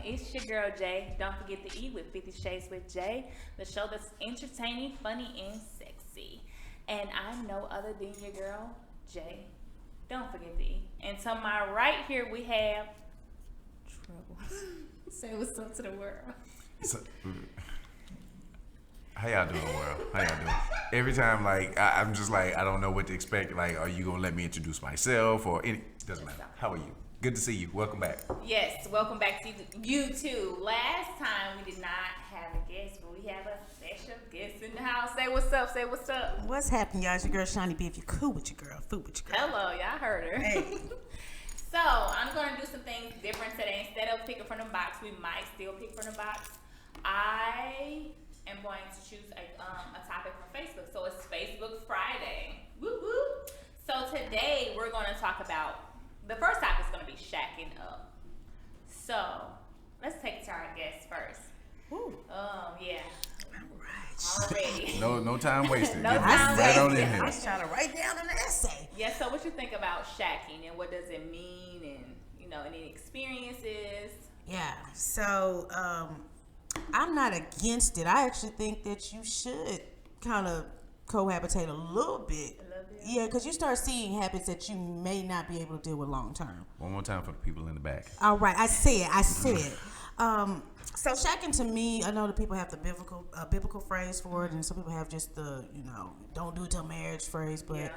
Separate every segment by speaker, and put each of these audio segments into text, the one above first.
Speaker 1: It's your girl Jaye. Don't forget to eat with 50 Shades with Jaye, the show that's entertaining, funny, and sexy. And I'm no other than your girl Jaye. Don't forget to eat. And to my right here we have Trouble. Say what's up to the world.
Speaker 2: So, how y'all doing, world? How y'all doing? Every time, like, I'm just like, I don't know what to expect. Like, are you gonna let me introduce myself or any? Doesn't matter. How are you? Good to see you. Welcome back.
Speaker 1: Yes, welcome back to you too. Last time we did not have a guest, but we have a special guest in the house. Say what's up. Say what's up.
Speaker 3: What's happening, y'all? It's your girl Shaunie B. If you're cool with your girl, food with your girl.
Speaker 1: Hello, y'all heard her.
Speaker 3: Hey.
Speaker 1: So I'm going to do some things different today. Instead of picking from the box, we might still pick from the box. I am going to choose a topic from Facebook. So it's Facebook Friday. Woo woo. So today we're going to talk about, the first topic is going to be shacking up. So let's take it to our guests first.
Speaker 3: Ooh.
Speaker 1: Yeah.
Speaker 3: All right.
Speaker 1: Already.
Speaker 2: No time wasted.
Speaker 1: No
Speaker 2: Get
Speaker 1: time
Speaker 2: right on
Speaker 1: wasted.
Speaker 2: in here.
Speaker 3: I was trying to write down an essay.
Speaker 1: Yeah, so what you think about shacking and what does it mean and, you know, any experiences?
Speaker 3: Yeah. So I'm not against it. I actually think that you should kind of cohabitate a little bit. Yeah, because you start seeing habits that you may not be able to deal with long term.
Speaker 2: One more time for the people in the back.
Speaker 3: All right, I said. So shacking to me, I know that people have the biblical phrase for it, and some people have just the, don't do it till marriage phrase. But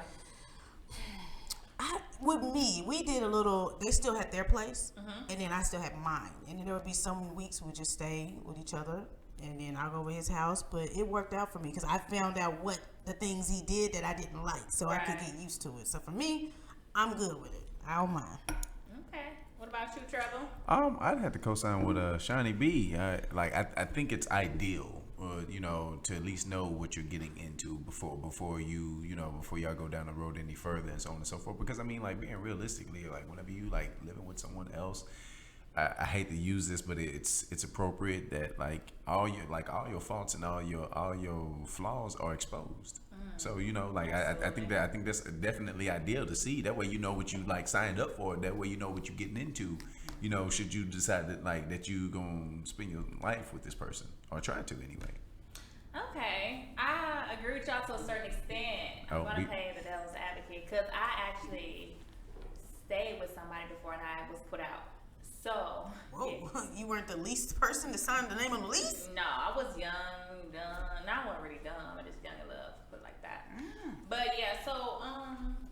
Speaker 3: with me, we did a little. They still had their place, and then I still had mine. And then there would be some weeks we would just stay with each other, and then I'll go over his house. But it worked out for me because I found out what the things he did that I didn't like, so I could get used to it. So for me, I'm good with it. I don't mind.
Speaker 1: Okay. What about you, Trevor?
Speaker 2: I'd have to co-sign with Shaunie B. I think it's ideal, to at least know what you're getting into before y'all go down the road any further and so on and so forth. Because I mean, like, being realistically, like, whenever you like living with someone else, I hate to use this, but it's appropriate that all your faults and all your flaws are exposed. So I think that's definitely ideal to see. That way you know what you signed up for. That way you know what you're getting into. Should you decide that you gonna spend your life with this person or try to anyway.
Speaker 1: Okay, I agree with y'all to a certain extent. I'm gonna play the devil's advocate because I actually stayed with somebody before and I was put out. So,
Speaker 3: whoa, you weren't the least person to sign the name on the lease?
Speaker 1: No, I was young, dumb. No, I wasn't really dumb. I just young in love, put it like that. But yeah, so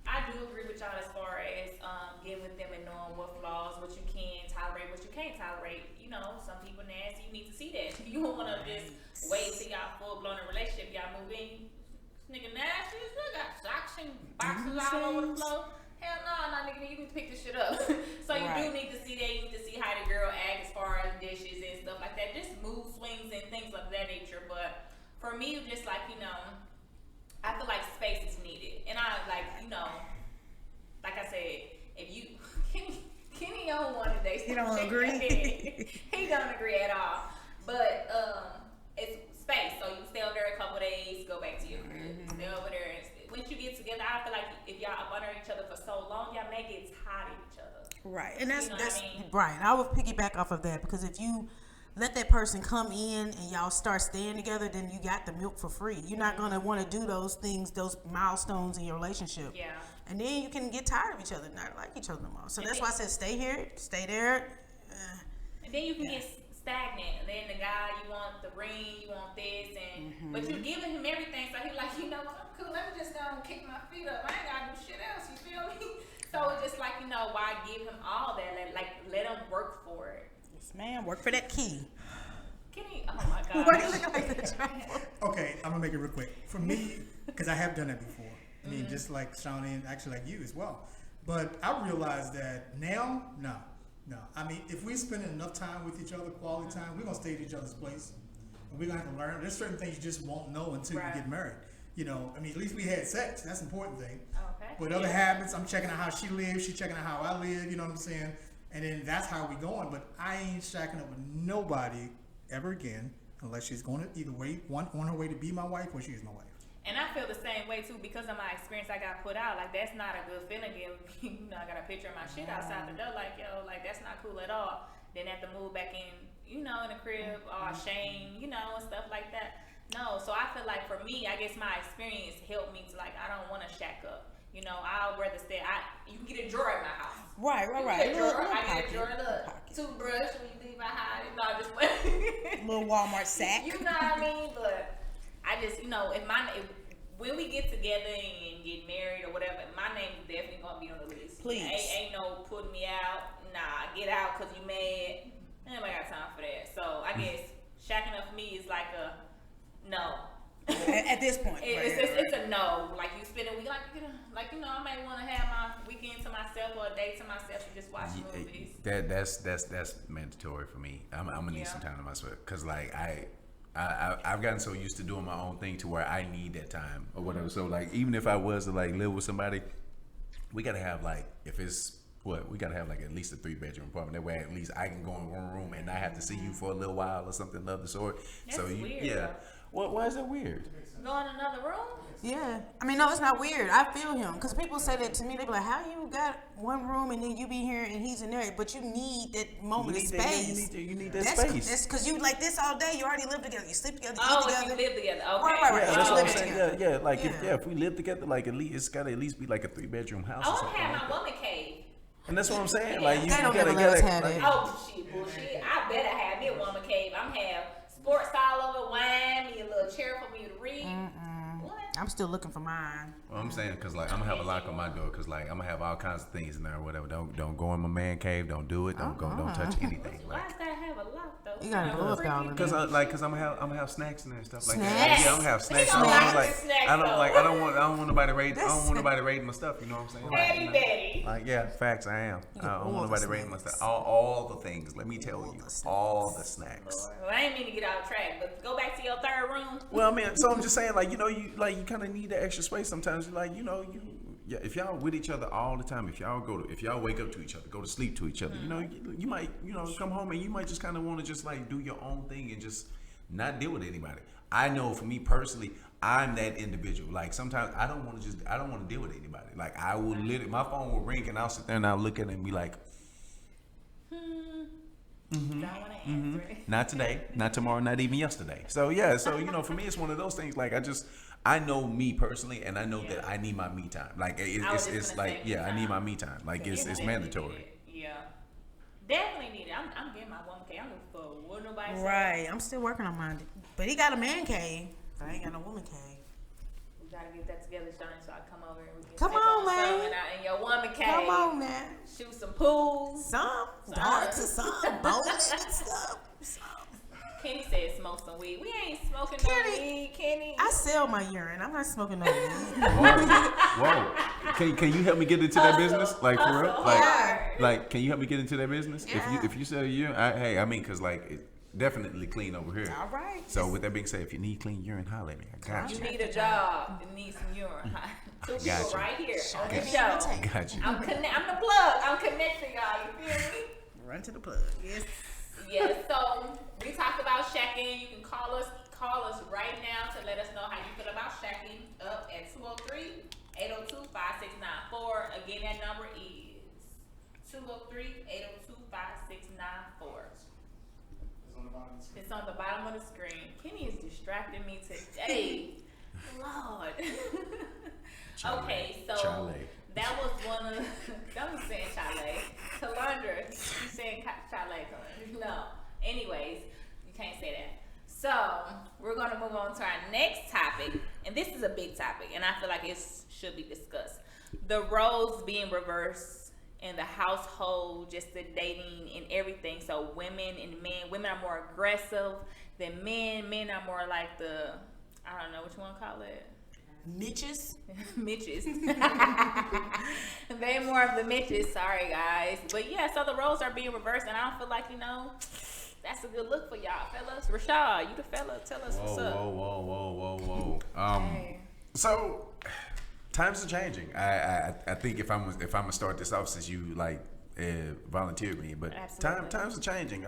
Speaker 1: I do agree with y'all as far as getting with them and knowing what flaws, what you can tolerate, what you can't tolerate. Some people nasty. You need to see that. You don't want to just wait till y'all full blown in a relationship. Y'all move in. This nigga nasty. This nigga got socks and boxes all over the floor. Hell no, nigga, you need to pick this shit up. So you do need to see that. You need to see how the girl acts as far as dishes and stuff like that. Just mood swings and things of that nature. But for me, just I feel like space is needed. And I like I said, if you Kenny don't want to date.
Speaker 3: He don't agree.
Speaker 1: He don't agree at all. But it's space. So you stay over there a couple days, go back to your crib. Stay over there and once you get together, I feel like if y'all up under each other for so long, y'all may get tired of each other.
Speaker 3: Right. And that's
Speaker 1: I mean?
Speaker 3: Right. I would piggyback off of that because if you let that person come in and y'all start staying together, then you got the milk for free. You're not going to want to do those things, those milestones in your relationship.
Speaker 1: Yeah.
Speaker 3: And then you can get tired of each other, not like each other no more. So that's why I said stay here, stay there.
Speaker 1: And then you can get stagnant. And then the guy, you want the ring, you want this, and but you're giving him everything. So he's like, what, I'm cool. Let me just go and kick my feet up. I ain't got to do shit else. You feel me? So it's just why give him all that? Let him work for it.
Speaker 3: Yes, ma'am. Work for that key.
Speaker 1: Kenny, oh my God.
Speaker 3: Why you looking like that?
Speaker 4: Okay, I'm gonna make it real quick. For me, because I have done that before. I mean, just like Shaunie and actually like you as well. But I realize that now, no. I mean, if we're spending enough time with each other, quality time, we're gonna stay at each other's place, and we're gonna have to learn. There's certain things you just won't know until you get married. I mean, at least we had sex. That's the important thing.
Speaker 1: Okay.
Speaker 4: But other habits, I'm checking out how she lives. She's checking out how I live. You know what I'm saying? And then that's how we going. But I ain't shacking up with nobody ever again unless she's going to either way, on her way to be my wife or she is my wife.
Speaker 1: And I feel the same way too because of my experience. I got put out. That's not a good feeling. I got a picture of my shit outside the door. That's not cool at all. then have to move back in, you know, in the crib, all shame, you know, and stuff like that. No, so I feel like for me, I guess my experience helped me to like, I don't want to shack up. You know, I'll rather stay. You can get a drawer at my house.
Speaker 3: Right.
Speaker 1: I get a drawer, look, toothbrush when you leave my house. No, just
Speaker 3: little Walmart sack.
Speaker 1: You know what I mean? But I just, you know, if when we get together and get married or whatever, my name is definitely gonna be on the list.
Speaker 3: Please.
Speaker 1: Ain't no putting me out. Nah, get out because you mad. Nobody got time for that. So I guess shacking up for me is like a no.
Speaker 3: At this point,
Speaker 1: it's a no. Like you spend a week, like you know, I might want to have my weekend to myself or a day to myself and just watch movies.
Speaker 2: That's mandatory for me. I'm gonna need some time to myself because like I've gotten so used to doing my own thing to where I need that time or whatever. So like even if I was to like live with somebody, we gotta have like we gotta have like at least a 3-bedroom apartment. That way at least I can go in one room and not have to see you for a little while or something of the sort.
Speaker 1: That's
Speaker 2: so
Speaker 1: weird,
Speaker 2: yeah.
Speaker 1: though.
Speaker 2: Why is that weird?
Speaker 1: Go in another room?
Speaker 3: Yeah. I mean, no, it's not weird. I feel him. Because people say that to me. They be like, how you got one room and then you be here and he's in there? But you need that moment of space.
Speaker 2: You need that space.
Speaker 3: That's because you like this all day. You already live together. You sleep together,
Speaker 1: Oh,
Speaker 3: eat
Speaker 1: if
Speaker 3: together.
Speaker 1: you live together. Okay.
Speaker 3: Right.
Speaker 2: Yeah, that's what I'm
Speaker 3: live
Speaker 2: saying.
Speaker 3: together.
Speaker 2: Yeah. Like
Speaker 3: Yeah.
Speaker 2: if we live together, like at least it's gotta at least be like a 3-bedroom house.
Speaker 1: I
Speaker 2: or
Speaker 1: want to
Speaker 2: something
Speaker 1: have
Speaker 2: like
Speaker 1: my
Speaker 2: that.
Speaker 1: woman cave.
Speaker 2: And that's what I'm saying. Like you
Speaker 3: They don't
Speaker 2: gotta
Speaker 3: never let us have
Speaker 2: like,
Speaker 3: it.
Speaker 1: Oh, shit, bullshit. I better have me a woman cave. I'm have sports all over, wine, me a little chair for me to read. What?
Speaker 3: I'm still looking for mine.
Speaker 2: Well, I'm saying because like I'm gonna have a lock on my door because like I'm gonna have all kinds of things in there or whatever. Don't go in my man cave. Don't do it. Don't touch anything.
Speaker 1: Why
Speaker 2: Like
Speaker 1: does that have a lock though?
Speaker 3: You gotta blow up all of
Speaker 2: because
Speaker 3: them.
Speaker 2: I'm gonna have snacks in there and stuff like
Speaker 3: Snacks?
Speaker 2: that. Yeah, I'm gonna have snacks.
Speaker 1: don't
Speaker 2: So
Speaker 1: like
Speaker 2: I'm
Speaker 1: the
Speaker 2: like
Speaker 1: snacks,
Speaker 2: I
Speaker 1: though.
Speaker 2: don't want nobody raiding my stuff. You know what I'm saying? Like,
Speaker 1: Daddy,
Speaker 2: you know,
Speaker 1: daddy.
Speaker 2: like yeah, facts. I am. I don't want nobody raiding my stuff. All the things. Let me tell you, all the snacks.
Speaker 1: Well, I ain't mean to get off track, but go back to your third room.
Speaker 2: Well, I mean, so I'm just saying, like, you know, you kind of need that extra space sometimes. Like, you know, if y'all with each other all the time, if y'all wake up to each other, go to sleep to each other, you know, you might, you know, come home and you might just kind of want to just like do your own thing and just not deal with anybody. I know for me personally, I'm that individual. Like sometimes I don't want to deal with anybody. Like I will literally, my phone will ring and I'll sit there and I'll look at it and be like,
Speaker 1: Don't want to answer it.
Speaker 2: not today, not tomorrow, not even yesterday. So yeah, so you know, for me, it's one of those things. Like I know me personally, and I know that I need my me time. Like it's like I need my me time. Like it's mandatory.
Speaker 1: Yeah, definitely need it. I'm getting my woman cave. I'm looking for what nobody said.
Speaker 3: Right. I'm still working on mine. But he got a man cave. I ain't got no woman cave.
Speaker 1: We gotta get that together, Shaunie, so I come over and we can
Speaker 3: Come
Speaker 1: take
Speaker 3: on,
Speaker 1: something
Speaker 3: man.
Speaker 1: out in your woman cave.
Speaker 3: Come on now.
Speaker 1: Shoot some pools.
Speaker 3: Some darts or some bowling and stuff.
Speaker 1: Kenny said smoke some weed. We ain't smoking
Speaker 3: Kenny,
Speaker 1: no weed, Kenny.
Speaker 3: I sell my urine. I'm not smoking no weed.
Speaker 2: Whoa. Can you help me get into that business? Like for real?
Speaker 1: hard.
Speaker 2: Like can you help me get into that business?
Speaker 3: Yeah.
Speaker 2: If you sell your urine, I mean, cause like it's definitely clean over here.
Speaker 3: All right.
Speaker 2: So with that being said, if you need clean urine, holler at me. I got
Speaker 1: You
Speaker 2: you.
Speaker 1: need a job. You need some urine. Two
Speaker 2: got
Speaker 1: people
Speaker 2: you.
Speaker 1: right here on the
Speaker 3: Give me
Speaker 1: show.
Speaker 3: my tank.
Speaker 2: Got you.
Speaker 1: I'm the plug. I'm connecting y'all. You feel me?
Speaker 3: Run to the plug. Yes.
Speaker 1: Yeah, so we talked about shacking. You can call us right now to let us know how you feel about shacking up at 203-802-5694. Again, that number is 203-802-5694. It's on the bottom of the screen. Kenny is distracting me today. Lord. Okay, so
Speaker 2: Chale.
Speaker 1: that was one of that was saying Chale. Calandra, you saying Chale, Calandra. No. Anyways, you can't say that. So we're gonna move on to our next topic, and this is a big topic, and I feel like it should be discussed. The roles being reversed in the household, just the dating and everything. So women and men, women are more aggressive than men. Men are more like the, I don't know what you want to call it.
Speaker 3: Mitches.
Speaker 1: Mitches. They more of the Mitches. Sorry, guys. But yeah, so the roles are being reversed, and I don't feel like, you know, that's a good look for y'all, fellas. Rashad, you the fella. Tell us what's up.
Speaker 2: Whoa.
Speaker 1: Hey.
Speaker 2: So times are changing. I think if I'm gonna start this off since you like volunteered me, but
Speaker 1: Absolutely.
Speaker 2: times are changing.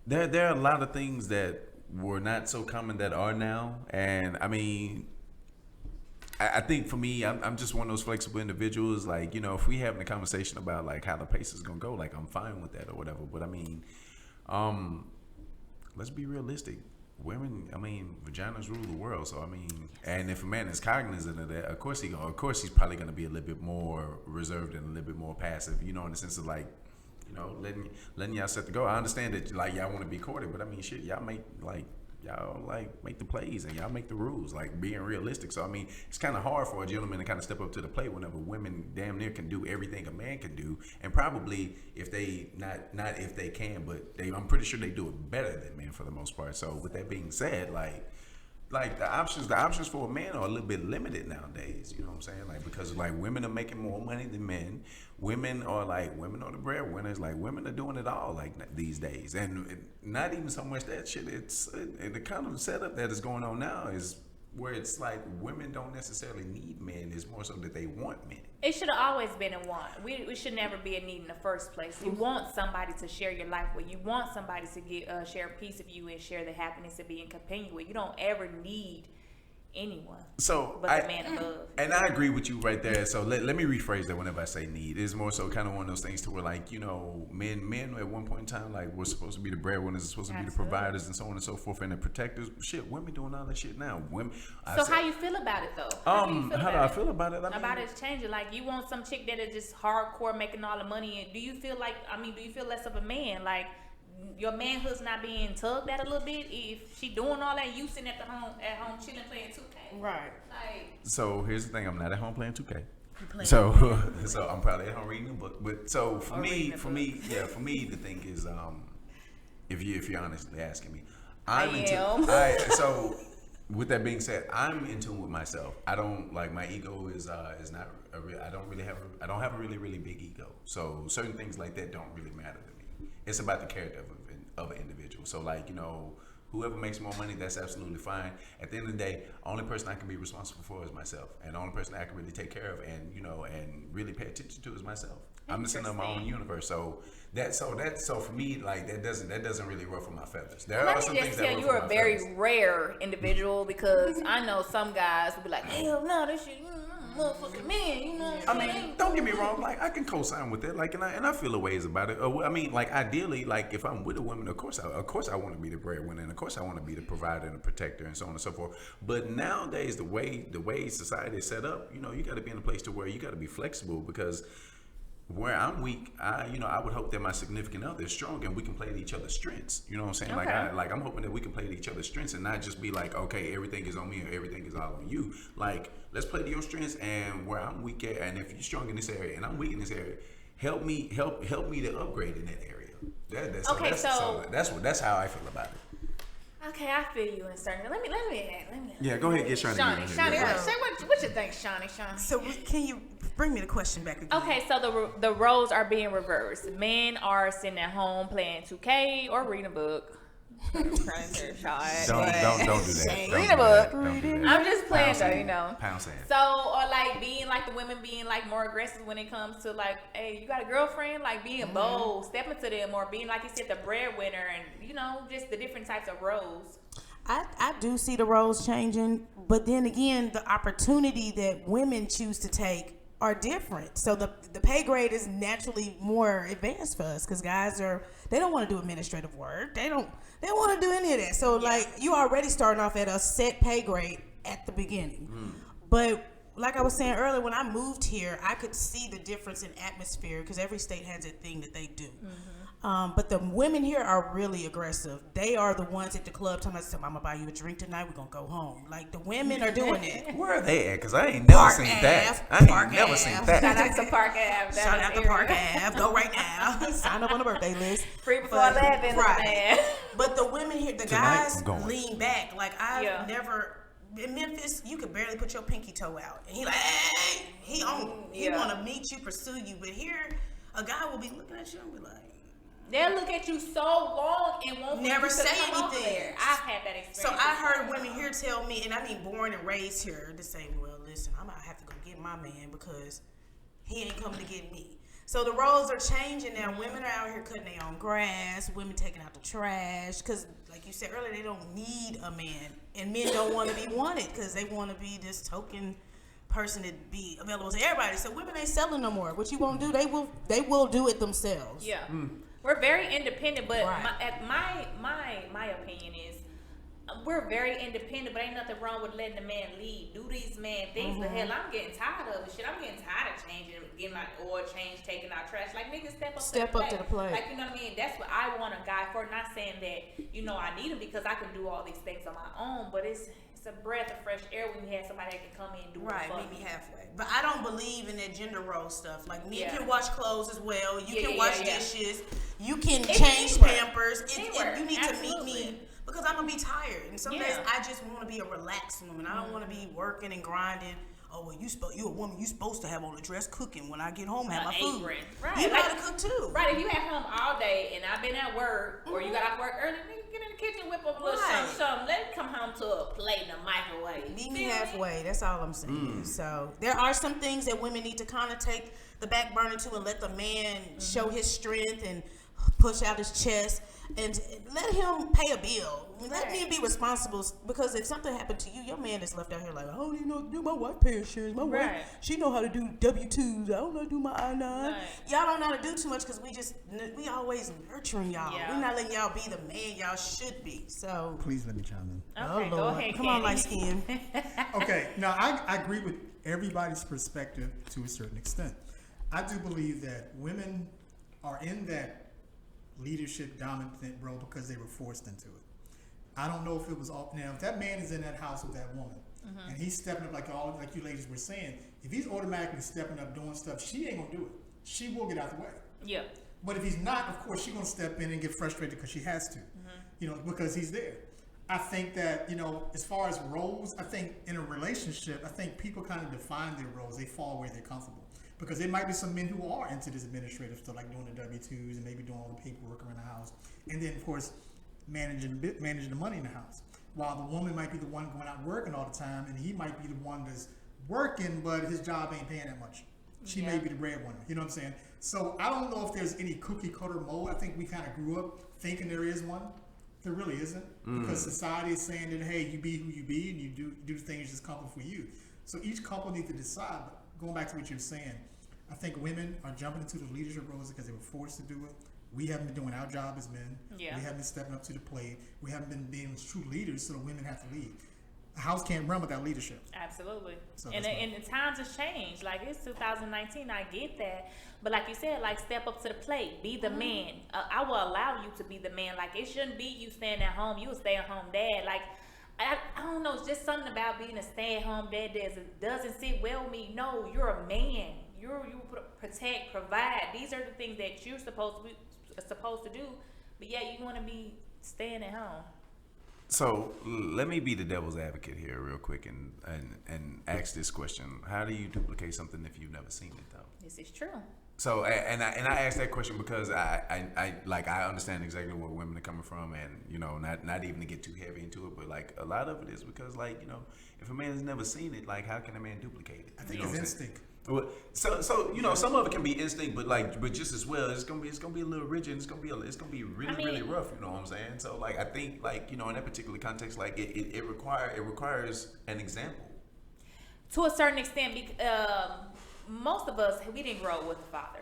Speaker 2: There are a lot of things that were not so common that are now, and I mean, I think for me, I'm just one of those flexible individuals. Like, you know, if we having a conversation about like how the pace is gonna go, like I'm fine with that or whatever. But I mean, let's be realistic. Women, I mean, vaginas rule the world. So I mean, and if a man is cognizant of that, of course he's probably gonna be a little bit more reserved and a little bit more passive. You know, in the sense of like, you know, letting y'all set the goal. I understand that like y'all want to be courted, but I mean, shit, y'all make the plays and y'all make the rules, like being realistic. So I mean, it's kind of hard for a gentleman to kind of step up to the plate whenever women damn near can do everything a man can do, and probably if they not if they can, but I'm pretty sure they do it better than men for the most part. So with that being said, like the options for a man are a little bit limited nowadays. You know what I'm saying? Like, because like women are making more money than men. Women are the breadwinners. Like, women are doing it all like these days, and not even so much that shit. It's the kind of setup that is going on now is where it's like women don't necessarily need men. It's more so that they want men.
Speaker 1: It should have always been a want. We should never be a need in the first place. You want somebody to share your life with. You want somebody to get share a piece of you and share the happiness of being companion with. You don't ever need anyone.
Speaker 2: So
Speaker 1: but the man above.
Speaker 2: And I agree with you right there. So let me rephrase that. Whenever I say need, it's more so kind of one of those things to where, like, you know, men at one point in time, like, we're supposed to be the breadwinners, supposed to be the providers, and so on and so forth, and the protectors. Shit, women doing all that shit now. Women.
Speaker 1: So how you feel about it though?
Speaker 2: How do I feel about it?
Speaker 1: About it's changing. Like, you want some chick that is just hardcore making all the money, and do you feel less of a man? Like, your manhood's not being tugged at a little bit if she doing all that, you sitting at home chilling playing 2K.
Speaker 3: Right.
Speaker 1: Like,
Speaker 2: so here's the thing, I'm not at home playing 2K. So I'm probably at home reading a book. But so for me, the thing is, if you're honestly asking me, so with that being said, I'm in tune with myself. I don't like, my ego is not a real, I don't have a really, really big ego. So certain things like that don't really matter to me. It's about the character of an individual. So, like, you know, whoever makes more money, that's absolutely fine. At the end of the day, only person I can be responsible for is myself, and the only person I can really take care of and, you know, and really pay attention to is myself. I'm the center of my own universe. So for me, like, that doesn't really ruffle my feathers. There are some things that ruffle my feathers.
Speaker 1: You're a very rare individual, because I know some guys will be like, hell no, this shit. Motherfucking man, you know what
Speaker 2: I mean, don't get me wrong, like, I can co-sign with that, like, and I feel a ways about it. I mean, like, ideally, like, if I'm with a woman, of course I want to be the breadwinner, and of course I want to be the provider and the protector, and so on and so forth. But nowadays, the way society is set up, you know, you got to be in a place to where you got to be flexible, because where I'm weak, I would hope that my significant other is strong and we can play to each other's strengths. You know what I'm saying?
Speaker 1: Okay.
Speaker 2: Like I'm hoping that we can play to each other's strengths and not just be like, okay, everything is on me or everything is all on you. Like, let's play to your strengths, and where I'm weak at, and if you're strong in this area and I'm weak in this area, help me to upgrade in that area. That's how I feel about it.
Speaker 1: Okay, I feel you in certain. Let me.
Speaker 2: Yeah, go ahead, get Shaunie.
Speaker 1: Shaunie, what you think, Shaunie?
Speaker 3: So can you bring me the question back again?
Speaker 1: Okay, so the roles are being reversed. Men are sitting at home playing 2K or reading a book. Don't do that.
Speaker 2: Read
Speaker 1: a book.
Speaker 2: Don't do that.
Speaker 1: I'm just playing though, you know.
Speaker 2: Pound sand.
Speaker 1: So, or like being like the women being like more aggressive when it comes to like, hey, you got a girlfriend? Like being bold, stepping to them, or being like you said, the breadwinner, and you know, just the different types of roles.
Speaker 3: I do see the roles changing, but then again, the opportunity that women choose to take are different. So the pay grade is naturally more advanced for us, because guys they don't want to do administrative work. They don't want to do any of that. So like, you already starting off at a set pay grade at the beginning. But like I was saying earlier, when I moved here, I could see the difference in atmosphere, because every state has a thing that they do. But the women here are really aggressive. They are the ones at the club telling us, I'm gonna buy you a drink tonight, we're gonna go home. Like, the women are doing it.
Speaker 2: Where are they at? Because I ain't never seen that.
Speaker 1: Shout out to Park Ave.
Speaker 3: Shout out to Park Ave. Go right now. Sign up on the birthday list.
Speaker 1: Free before 11.
Speaker 3: Right. But the women here, the
Speaker 2: Tonight,
Speaker 3: guys lean back. Like, I've never... In Memphis, you could barely put your pinky toe out. And he like, hey, he want to meet you, pursue you. But here, a guy will be looking at you and be like...
Speaker 1: They'll look at you so long and won't
Speaker 3: never say anything.
Speaker 1: I've had that experience.
Speaker 3: So I heard women here tell me, and I mean born and raised here, to say, well, listen, I might have to go get my man because he ain't coming to get me. So the roles are changing now. Women are out here cutting their own grass. Women taking out the trash. Because, like you said earlier, they don't need a man. And men don't want to be wanted because they want to be this token person to be available to everybody. So women ain't selling no more. What you won't do, they will do it themselves.
Speaker 1: Yeah. We're very independent, but
Speaker 3: Right.
Speaker 1: my opinion is we're very independent, but ain't nothing wrong with letting the man lead. Do these man things. The hell, I'm getting tired of it. Shit, I'm getting tired of changing, getting my oil changed, taking out trash. Like, niggas step up to the plate. Like, you know what I mean? That's what I want a guy for. Not saying that, you know, I need him because I can do all these things on my own, but it's a breath of fresh air when you have somebody that can come in and do
Speaker 3: Right,
Speaker 1: it for
Speaker 3: meet me
Speaker 1: me.
Speaker 3: halfway. But I don't believe in that gender role stuff. Like, men
Speaker 1: Yeah.
Speaker 3: can wash clothes as well. You
Speaker 1: Yeah,
Speaker 3: can
Speaker 1: yeah,
Speaker 3: wash
Speaker 1: yeah.
Speaker 3: dishes. You can
Speaker 1: It's
Speaker 3: change
Speaker 1: teamwork.
Speaker 3: Pampers.
Speaker 1: Teamwork.
Speaker 3: You need to meet
Speaker 1: Absolutely.
Speaker 3: me because I'm gonna be tired. And some days
Speaker 1: Yeah.
Speaker 3: I just want to be a relaxed woman. I don't want to be working and grinding. Oh well, you a woman. You supposed to have on a dress cooking when I get home. Have my food.
Speaker 1: Apron. Right.
Speaker 3: You
Speaker 1: Like,
Speaker 3: gotta cook too.
Speaker 1: Right, if you at home all day and I've been at work or you got off work early, nigga, get in the kitchen, whip up a little
Speaker 3: Right.
Speaker 1: something. Let it come home to a plate in the microwave.
Speaker 3: Meet me
Speaker 1: Feel
Speaker 3: halfway. That's all I'm saying. So there are some things that women need to kind of take the back burner to and let the man show his strength and push out his chest and let him pay a bill. Let
Speaker 1: Right.
Speaker 3: me be responsible because if something happened to you, your man is left out here like, I don't even know what to do. My wife pay insurance. My
Speaker 1: Right.
Speaker 3: wife, she know how to do W-2s. I don't know how to do my I-9.
Speaker 1: Right.
Speaker 3: Y'all don't know how to do too much because we always nurturing y'all.
Speaker 1: Yeah.
Speaker 3: We're not letting y'all be the man y'all should be. So,
Speaker 4: Please let me chime in.
Speaker 1: Okay,
Speaker 3: oh
Speaker 1: go
Speaker 3: Lord.
Speaker 1: ahead.
Speaker 3: Come on,
Speaker 1: Kenny.
Speaker 3: light skin.
Speaker 4: Okay, now I agree with everybody's perspective to a certain extent. I do believe that women are in that leadership dominant role because they were forced into it. I don't know if it was all. Now, if that man is in that house with that woman and he's stepping up like you ladies were saying, if he's automatically stepping up doing stuff, she ain't gonna do it. She will get out the way.
Speaker 1: Yeah.
Speaker 4: But if he's not, of course, she's gonna step in and get frustrated because she has to, you know, because he's there. I think that, you know, as far as roles, I think in a relationship, I think people kind of define their roles. They fall where they're comfortable. Because there might be some men who are into this administrative stuff, like doing the W-2s and maybe doing all the paperwork around the house. And then, of course, managing the money in the house. While the woman might be the one going out working all the time, and he might be the one that's working, but his job ain't paying that much. She may be the breadwinner. You know what I'm saying? So I don't know if there's any cookie cutter mold. I think we kind of grew up thinking there is one. There really isn't, because society is saying that, hey, you be who you be, and you do the things that's comfortable for you. So each couple needs to decide. But going back to what you're saying, I think women are jumping into the leadership roles because they were forced to do it. We haven't been doing our job as men.
Speaker 1: Yeah.
Speaker 4: We haven't been stepping up to the plate. We haven't been being true leaders, so the women have to lead. A house can't run without leadership.
Speaker 1: Absolutely.
Speaker 4: So
Speaker 1: and
Speaker 4: that's
Speaker 1: the times has changed. Like, it's 2019. I get that. But like you said, like, step up to the plate. Be the man. I will allow you to be the man. Like, it shouldn't be you staying at home. You a stay-at-home dad. Like, I don't know. It's just something about being a stay-at-home dad that doesn't sit well with me. No, you're a man. You protect, provide. These are the things that you're supposed to do. But yeah, you want to be staying at home.
Speaker 2: So let me be the devil's advocate here real quick and ask this question. How do you duplicate something if you've never seen it though?
Speaker 1: This is true.
Speaker 2: So and I asked that question because I understand exactly where women are coming from, and you know, not even to get too heavy into it, but like a lot of it is because, like, you know, if a man has never seen it, like, how can a man duplicate it?
Speaker 4: I think
Speaker 2: You know
Speaker 4: it's
Speaker 2: what I'm saying?
Speaker 4: instinct.
Speaker 2: Well, so you know, some of it can be instinct, but just as well, it's gonna be a little rigid. It's gonna be really rough. You know what I'm saying? So like, I think, like, you know, in that particular context, like it requires an example.
Speaker 1: To a certain extent, most of us, we didn't grow up with a father.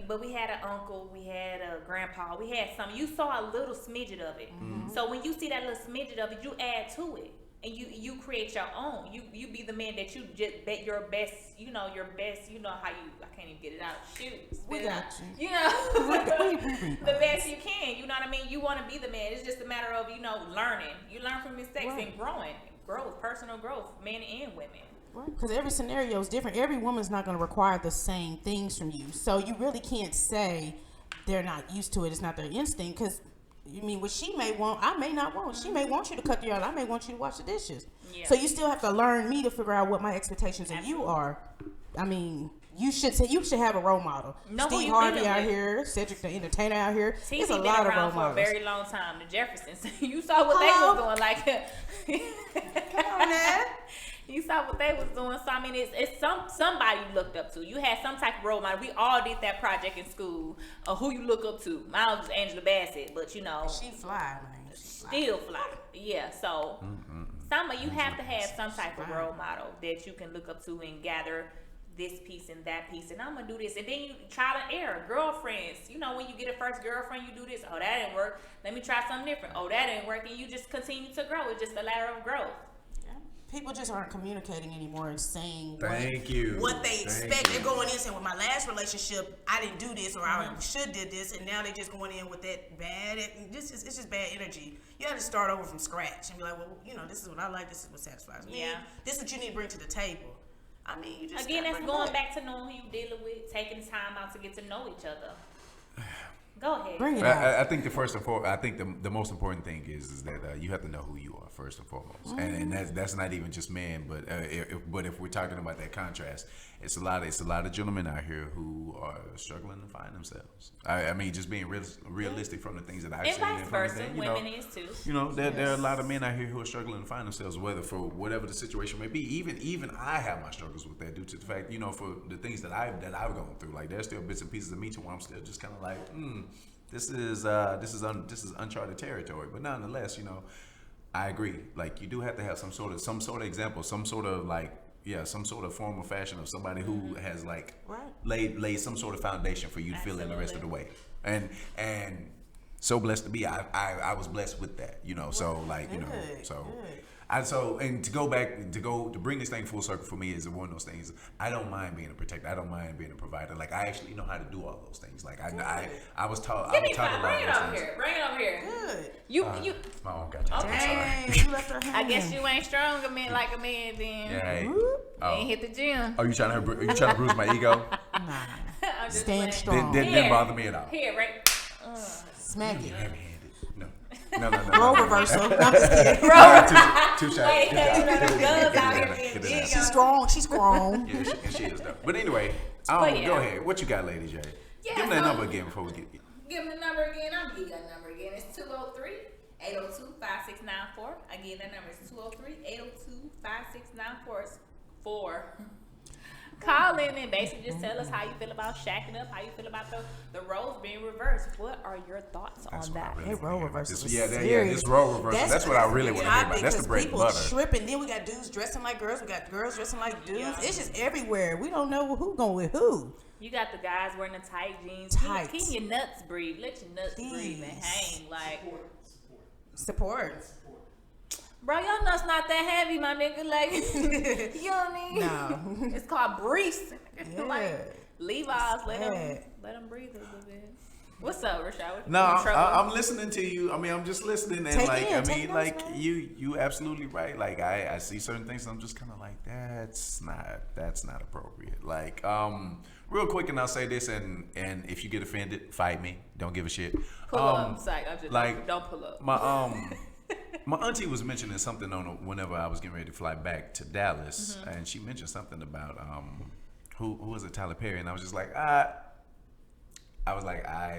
Speaker 1: But we had an uncle, we had a grandpa, we had some. You saw a little smidget of it. Mm-hmm. So when you see that little smidget of it, you add to it. And you create your own. You be the man that you just bet your best. You know how you. I can't even get it out. Shoot,
Speaker 3: We got you.
Speaker 1: You know, the best you can. You know what I mean. You want to be the man. It's just a matter of learning. You learn from mistakes and growth, personal growth, men and women.
Speaker 3: Because every scenario is different. Every woman's not going to require the same things from you. So you really can't say they're not used to it. It's not their instinct. Because you mean what she may want, I may not want. She may want you to cut the yard. I may want you to wash the dishes. Yeah. So you still have to learn me to figure out what my expectations of you are. I mean, you should have a role model. Steve Harvey out here, Cedric the Entertainer out here. There's a lot of role models.
Speaker 1: For a very long time. The Jeffersons. You saw what they was doing. Like,
Speaker 3: come on, man.
Speaker 1: You saw what they was doing. So I mean, it's somebody you looked up to. You had some type of role model. We all did that project in school. Who you look up to? Mine was Angela Bassett, but
Speaker 3: she fly, man.
Speaker 1: Still fly. Yeah. So You have to have some type of role model that you can look up to and gather this piece and that piece, and I'm gonna do this, and then you trial and error. Girlfriends, you know, when you get a first girlfriend, you do this. Oh, that didn't work. Let me try something different. Oh, that didn't work, and you just continue to grow. It's just a ladder of growth.
Speaker 3: People just aren't communicating anymore and saying
Speaker 2: what
Speaker 3: they expect. They're going in saying, with my last relationship, I didn't do this, or I should did this, and now they're just going in with that bad. It's just bad energy. You have to start over from scratch and be like, well, you know, this is what I like. This is what satisfies me. Yeah. This is what you need to bring to the table. I mean, you just again, that's going back
Speaker 1: to knowing who you're dealing with, taking time out to get to know each other. Go ahead.
Speaker 3: Bring it out.
Speaker 2: I think the most important thing is that you have to know who you are first and foremost, and that's not even just men, but if we're talking about that contrast, it's a lot of gentlemen out here who are struggling to find themselves. I mean, just being realistic from the things that I've seen.
Speaker 1: And vice versa, women is too.
Speaker 2: You know, there are a lot of men out here who are struggling to find themselves, whether for whatever the situation may be. Even I have my struggles with that due to the fact, you know, for the things that I've gone through. Like, there's still bits and pieces of me to where I'm still just kind of like, this is uncharted territory. But nonetheless, you know, I agree. Like, you do have to have some sort of example, some sort of form or fashion of somebody who has like laid some sort of foundation for you to fill in the rest of the way. And so blessed to be, I was blessed with that, you know. So like, you know, and to bring this thing full circle for me is one of those things. I don't mind being a protector. I don't mind being a provider. Like, I actually know how to do all those things. Like, I was taught.
Speaker 1: Bring it over here. Good. You.
Speaker 2: My own got you.
Speaker 3: Dang, you left her hanging.
Speaker 1: I guess you ain't strong like a man then.
Speaker 2: Yeah.
Speaker 1: You ain't hit the gym.
Speaker 2: Oh, you trying to bruise my ego?
Speaker 3: Nah. Stand strong.
Speaker 2: Didn't bother me at all.
Speaker 1: Here, right.
Speaker 3: Smack it.
Speaker 2: No.
Speaker 3: Role reversal. I'm just kidding.
Speaker 2: Two shots.
Speaker 3: She's strong. She's grown.
Speaker 2: Yeah, she is though. But anyway, go ahead. What you got, Lady Jaye?
Speaker 1: Yeah,
Speaker 2: give me that number again before we get.
Speaker 1: Give me the number again. I'll give you that number again. It's 203-802-5694. Again, that number is 203-802-5694. It's 4. Call in and basically just tell us how you feel about shacking up, how you feel about the roles being reversed. What are your thoughts on that?
Speaker 3: Hey, role reversal.
Speaker 2: This role reversal. That's what I really want to hear about. That's the bread and butter.
Speaker 3: People tripping. Then we got dudes dressing like girls. We got girls dressing like dudes. Yeah. It's just everywhere. We don't know who going with who.
Speaker 1: You got the guys wearing the tight jeans. Keep your nuts breathe. Let your nuts breathe and hang. Like
Speaker 3: support.
Speaker 1: Bro, your nuts not that heavy, my nigga. Like, you know what I mean?
Speaker 3: No.
Speaker 1: It's called briefs.
Speaker 3: Yeah.
Speaker 1: Like, Levi's, let them breathe a little bit. What's up, Rashad?
Speaker 2: No, I'm listening to you. I mean, I'm just listening, and you absolutely right. Like, I see certain things, and I'm just kind of like, that's not appropriate. Like, real quick, and I'll say this, and if you get offended, fight me. Don't give a shit.
Speaker 1: Pull up, psych. I'm just like, don't pull up.
Speaker 2: My auntie was mentioning something whenever I was getting ready to fly back to Dallas, and she mentioned something about who was it, Tyler Perry, and I was just like, I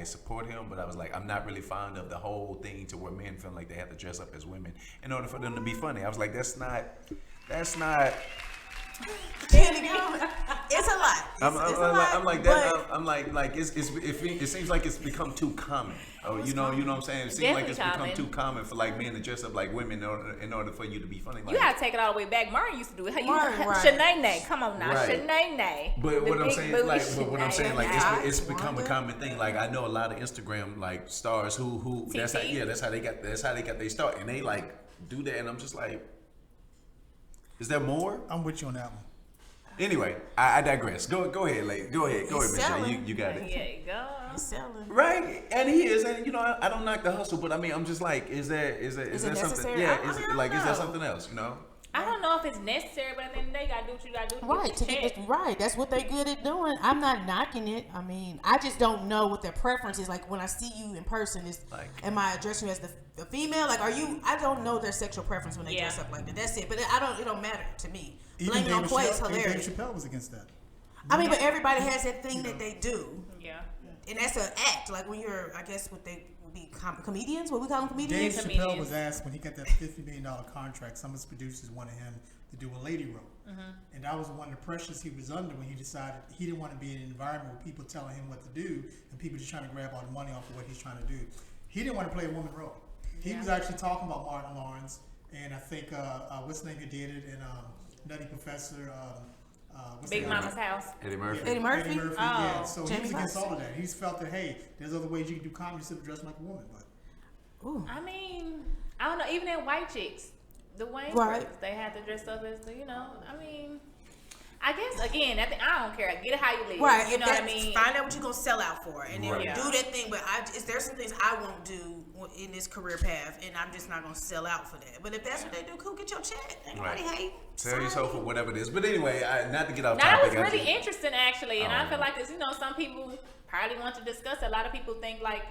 Speaker 2: support him, but I was like, I'm not really fond of the whole thing to where men feel like they have to dress up as women in order for them to be funny. I was like, that's not. It's
Speaker 3: a lot.
Speaker 2: I'm like that. I'm like it seems like it's become too common. Oh, you know what I'm saying? It seems like it's become too common for like men to dress up like women in order for you to be funny. Like,
Speaker 1: you gotta take it all the way back. Martin used to do it. Shanae, come on now, Shanae.
Speaker 2: But what I'm saying, it's become a common thing. Like, I know a lot of Instagram like stars who that's how they got their start, and they like do that, and I'm just like, is there more?
Speaker 4: I'm with you on that one.
Speaker 2: Anyway, I digress. Go ahead, lady. Go ahead, Miss Jaye. You got it.
Speaker 1: Yeah, you go.
Speaker 3: He's selling.
Speaker 2: Right, and he is, and you know, I don't knock the hustle, but I mean, I'm just like, is there something? Yeah, is there something else? You know.
Speaker 1: I don't know if it's necessary, but at the end of the day, you gotta do what you gotta do.
Speaker 3: Right, that's what they're good at doing. I'm not knocking it. I mean, I just don't know what their preference is. Like, when I see you in person, is like, am I addressing you as the female? Like, are you? I don't know their sexual preference when they dress up like that. That's it. But it don't matter to me. Blaming on Quay is hilarious.
Speaker 4: David Chappelle was against that.
Speaker 3: I mean, but everybody has that thing that they do.
Speaker 1: Yeah.
Speaker 3: And that's an act. Like, when you're, I guess, what they would be comedians. What we call them, comedians.
Speaker 4: Dave Chappelle was asked when he got that $50 million contract. Some of his producers wanted him to do a lady role, and that was one of the pressures he was under when he decided he didn't want to be in an environment where people telling him what to do and people just trying to grab all the money off of what he's trying to do. He didn't want to play a woman role. He was actually talking about Martin Lawrence and I think what's the name who did it, and Nutty Professor. What's
Speaker 1: Big
Speaker 4: the
Speaker 1: Mama's house.
Speaker 2: Eddie Murphy.
Speaker 3: Eddie Murphy?
Speaker 4: Yeah.
Speaker 1: Oh.
Speaker 4: So he
Speaker 3: Jamie
Speaker 4: was against
Speaker 3: Foxx.
Speaker 4: all of that. He's felt that hey, there's other ways you can do comedy instead of dressing like a woman. But
Speaker 3: Ooh.
Speaker 1: I mean, I don't know. Even in white chicks, the Wayne
Speaker 3: Right.
Speaker 1: brothers, they had to dress up as the, I mean, I guess again, I don't care. Get it how you live.
Speaker 3: Right,
Speaker 1: You
Speaker 3: if
Speaker 1: know what I
Speaker 3: that's-
Speaker 1: mean?
Speaker 3: Find out what you're gonna sell out for, and then
Speaker 2: Right.
Speaker 3: do that thing. But there's some things I won't do in this career path, and I'm just not gonna sell out for that. But if that's what they do, cool, get your check. Anybody
Speaker 2: Right.
Speaker 3: hate?
Speaker 2: Sell yourself for whatever it is. But anyway, not to get off
Speaker 1: Now,
Speaker 2: topic.
Speaker 1: that was
Speaker 2: I
Speaker 1: really
Speaker 2: just-
Speaker 1: interesting, actually, and I
Speaker 2: Oh.
Speaker 1: feel like it's, some people probably want to discuss it. A lot of people think, like,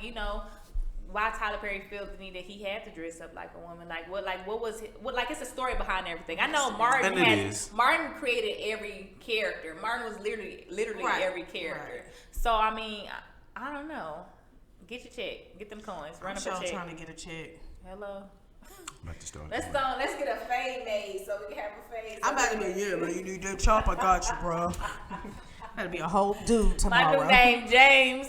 Speaker 1: why Tyler Perry felt the need that he had to dress up like a woman. What was it's a story behind everything. I know
Speaker 2: And it is.
Speaker 1: Martin created every character. Martin was literally
Speaker 3: Right.
Speaker 1: every character.
Speaker 3: Right.
Speaker 1: So, I mean, I don't know. Get your check. Get them coins. Run
Speaker 3: I'm
Speaker 1: up
Speaker 3: sure
Speaker 1: a check.
Speaker 3: trying to get a check.
Speaker 1: Hello.
Speaker 2: About to start
Speaker 1: Let's
Speaker 2: doing-
Speaker 1: let's get a fade made so we can have a fade.
Speaker 3: I'm about to be, yeah, man, you need that chop, I got you, bro. Gotta be a whole dude
Speaker 1: My
Speaker 3: tomorrow.
Speaker 1: new name, James.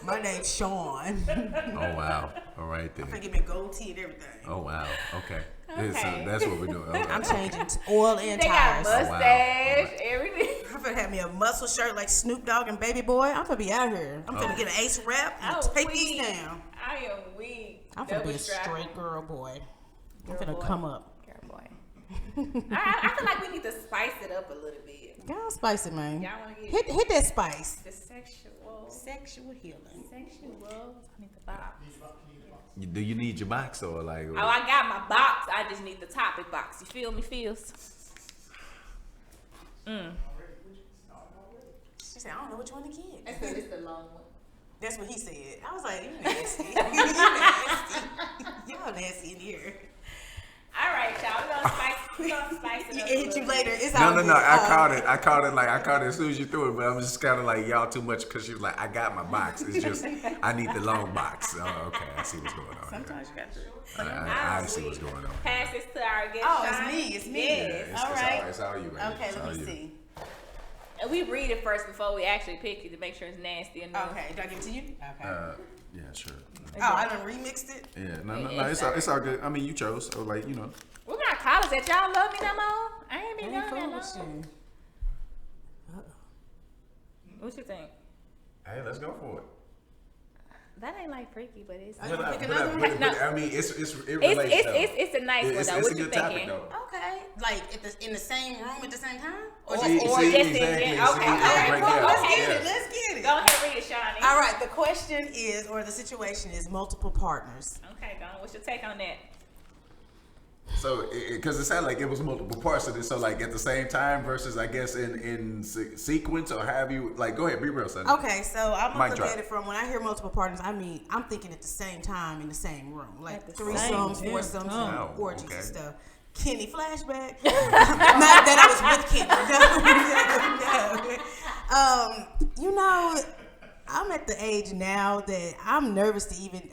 Speaker 3: My name's Sean.
Speaker 2: Oh wow! All right
Speaker 3: I'm gonna
Speaker 2: then.
Speaker 3: give me a gold tea and everything.
Speaker 2: Oh wow! Okay.
Speaker 1: Okay.
Speaker 2: That's what we're doing. Okay.
Speaker 3: I'm changing oil and
Speaker 1: They got
Speaker 3: tires.
Speaker 2: Oh, wow.
Speaker 1: mustache, everything.
Speaker 3: I'm gonna have me a muscle shirt like Snoop Dogg and Baby Boy. I'm gonna be out here. I'm gonna get an ace rap and take these down.
Speaker 1: I am weak.
Speaker 3: I'm gonna be a
Speaker 1: Double strap.
Speaker 3: straight girl boy. I'm
Speaker 1: Girl
Speaker 3: gonna
Speaker 1: boy.
Speaker 3: come up.
Speaker 1: Girl boy. I feel like we need to spice it up a little bit.
Speaker 3: Y'all spicy, man.
Speaker 1: Y'all wanna get
Speaker 3: Hit that spice.
Speaker 1: the sexual.
Speaker 3: Sexual healing.
Speaker 1: I need the box.
Speaker 2: Do you need your box or like?
Speaker 1: Oh, I got my box. I just need the topic box. You feel me, Feels?
Speaker 3: She said, I don't know which one to get.
Speaker 1: I said it's the long one.
Speaker 3: That's what he said. I was like, you nasty. You nasty. Y'all nasty in here.
Speaker 1: All right, y'all. We're gonna spice it up.
Speaker 3: It hit you later. It's
Speaker 2: No,
Speaker 3: all
Speaker 2: no,
Speaker 3: good.
Speaker 2: no. I caught it as soon as you threw it, but I'm just kind of like y'all too much because she was like, I got my box. It's just I need the long box. Oh, okay. I see what's going on.
Speaker 3: Sometimes you got to.
Speaker 2: I see what's going on.
Speaker 1: Pass this to our guest.
Speaker 3: Oh, it's
Speaker 1: Shaunie.
Speaker 3: me. It's me.
Speaker 1: Yes.
Speaker 3: All right.
Speaker 2: It's all you, man.
Speaker 3: Okay,
Speaker 2: It's
Speaker 3: let
Speaker 2: all
Speaker 3: me
Speaker 2: you.
Speaker 3: see.
Speaker 1: And we read it first before we actually pick it to make sure it's nasty enough.
Speaker 3: Okay, do I give it to you? Okay.
Speaker 2: Yeah, sure.
Speaker 3: Oh, I done remixed it.
Speaker 2: Yeah, no. It's all good. I mean, you chose, so like
Speaker 1: We're not college that y'all love me no more. I ain't been
Speaker 3: Ain't
Speaker 1: doing
Speaker 3: fool
Speaker 1: that
Speaker 3: with
Speaker 1: long.
Speaker 3: you.
Speaker 1: What you think?
Speaker 2: Hey, let's go for it.
Speaker 1: That ain't like freaky, but it's
Speaker 3: you pick another one?
Speaker 1: No.
Speaker 2: I mean, it relates. though.
Speaker 1: it's a nice one
Speaker 2: It's
Speaker 1: though.
Speaker 2: a
Speaker 1: What you
Speaker 2: good topic
Speaker 1: thinking?
Speaker 2: though.
Speaker 3: Okay. Like in the same room at the same time? Or
Speaker 1: See,
Speaker 3: just,
Speaker 1: or
Speaker 2: see,
Speaker 1: just
Speaker 2: exactly.
Speaker 1: in
Speaker 2: See,
Speaker 1: okay. All
Speaker 2: yeah,
Speaker 1: right,
Speaker 2: right
Speaker 1: cool.
Speaker 2: there.
Speaker 3: let's
Speaker 1: Okay.
Speaker 3: get
Speaker 2: Yeah.
Speaker 3: it. Let's get it.
Speaker 1: Go ahead, read it, Shaunie.
Speaker 3: All right. The question is, or the situation is, multiple partners.
Speaker 1: Okay, go on. What's your take on that?
Speaker 2: So, because it sounded like it was multiple parts of this, so like at the same time versus I guess in sequence or have you like go ahead, be real, son.
Speaker 3: Okay, so I'm gonna
Speaker 2: Mic
Speaker 3: look
Speaker 2: drop.
Speaker 3: at it from when I hear multiple partners. I mean, I'm thinking at the same time in the same room, like
Speaker 1: At the
Speaker 3: threesomes,
Speaker 1: same
Speaker 3: foursomes,
Speaker 1: time.
Speaker 3: and orgies
Speaker 2: Okay.
Speaker 3: and stuff. Kenny flashback. Not that I was with Kenny. No. I'm at the age now that I'm nervous to even.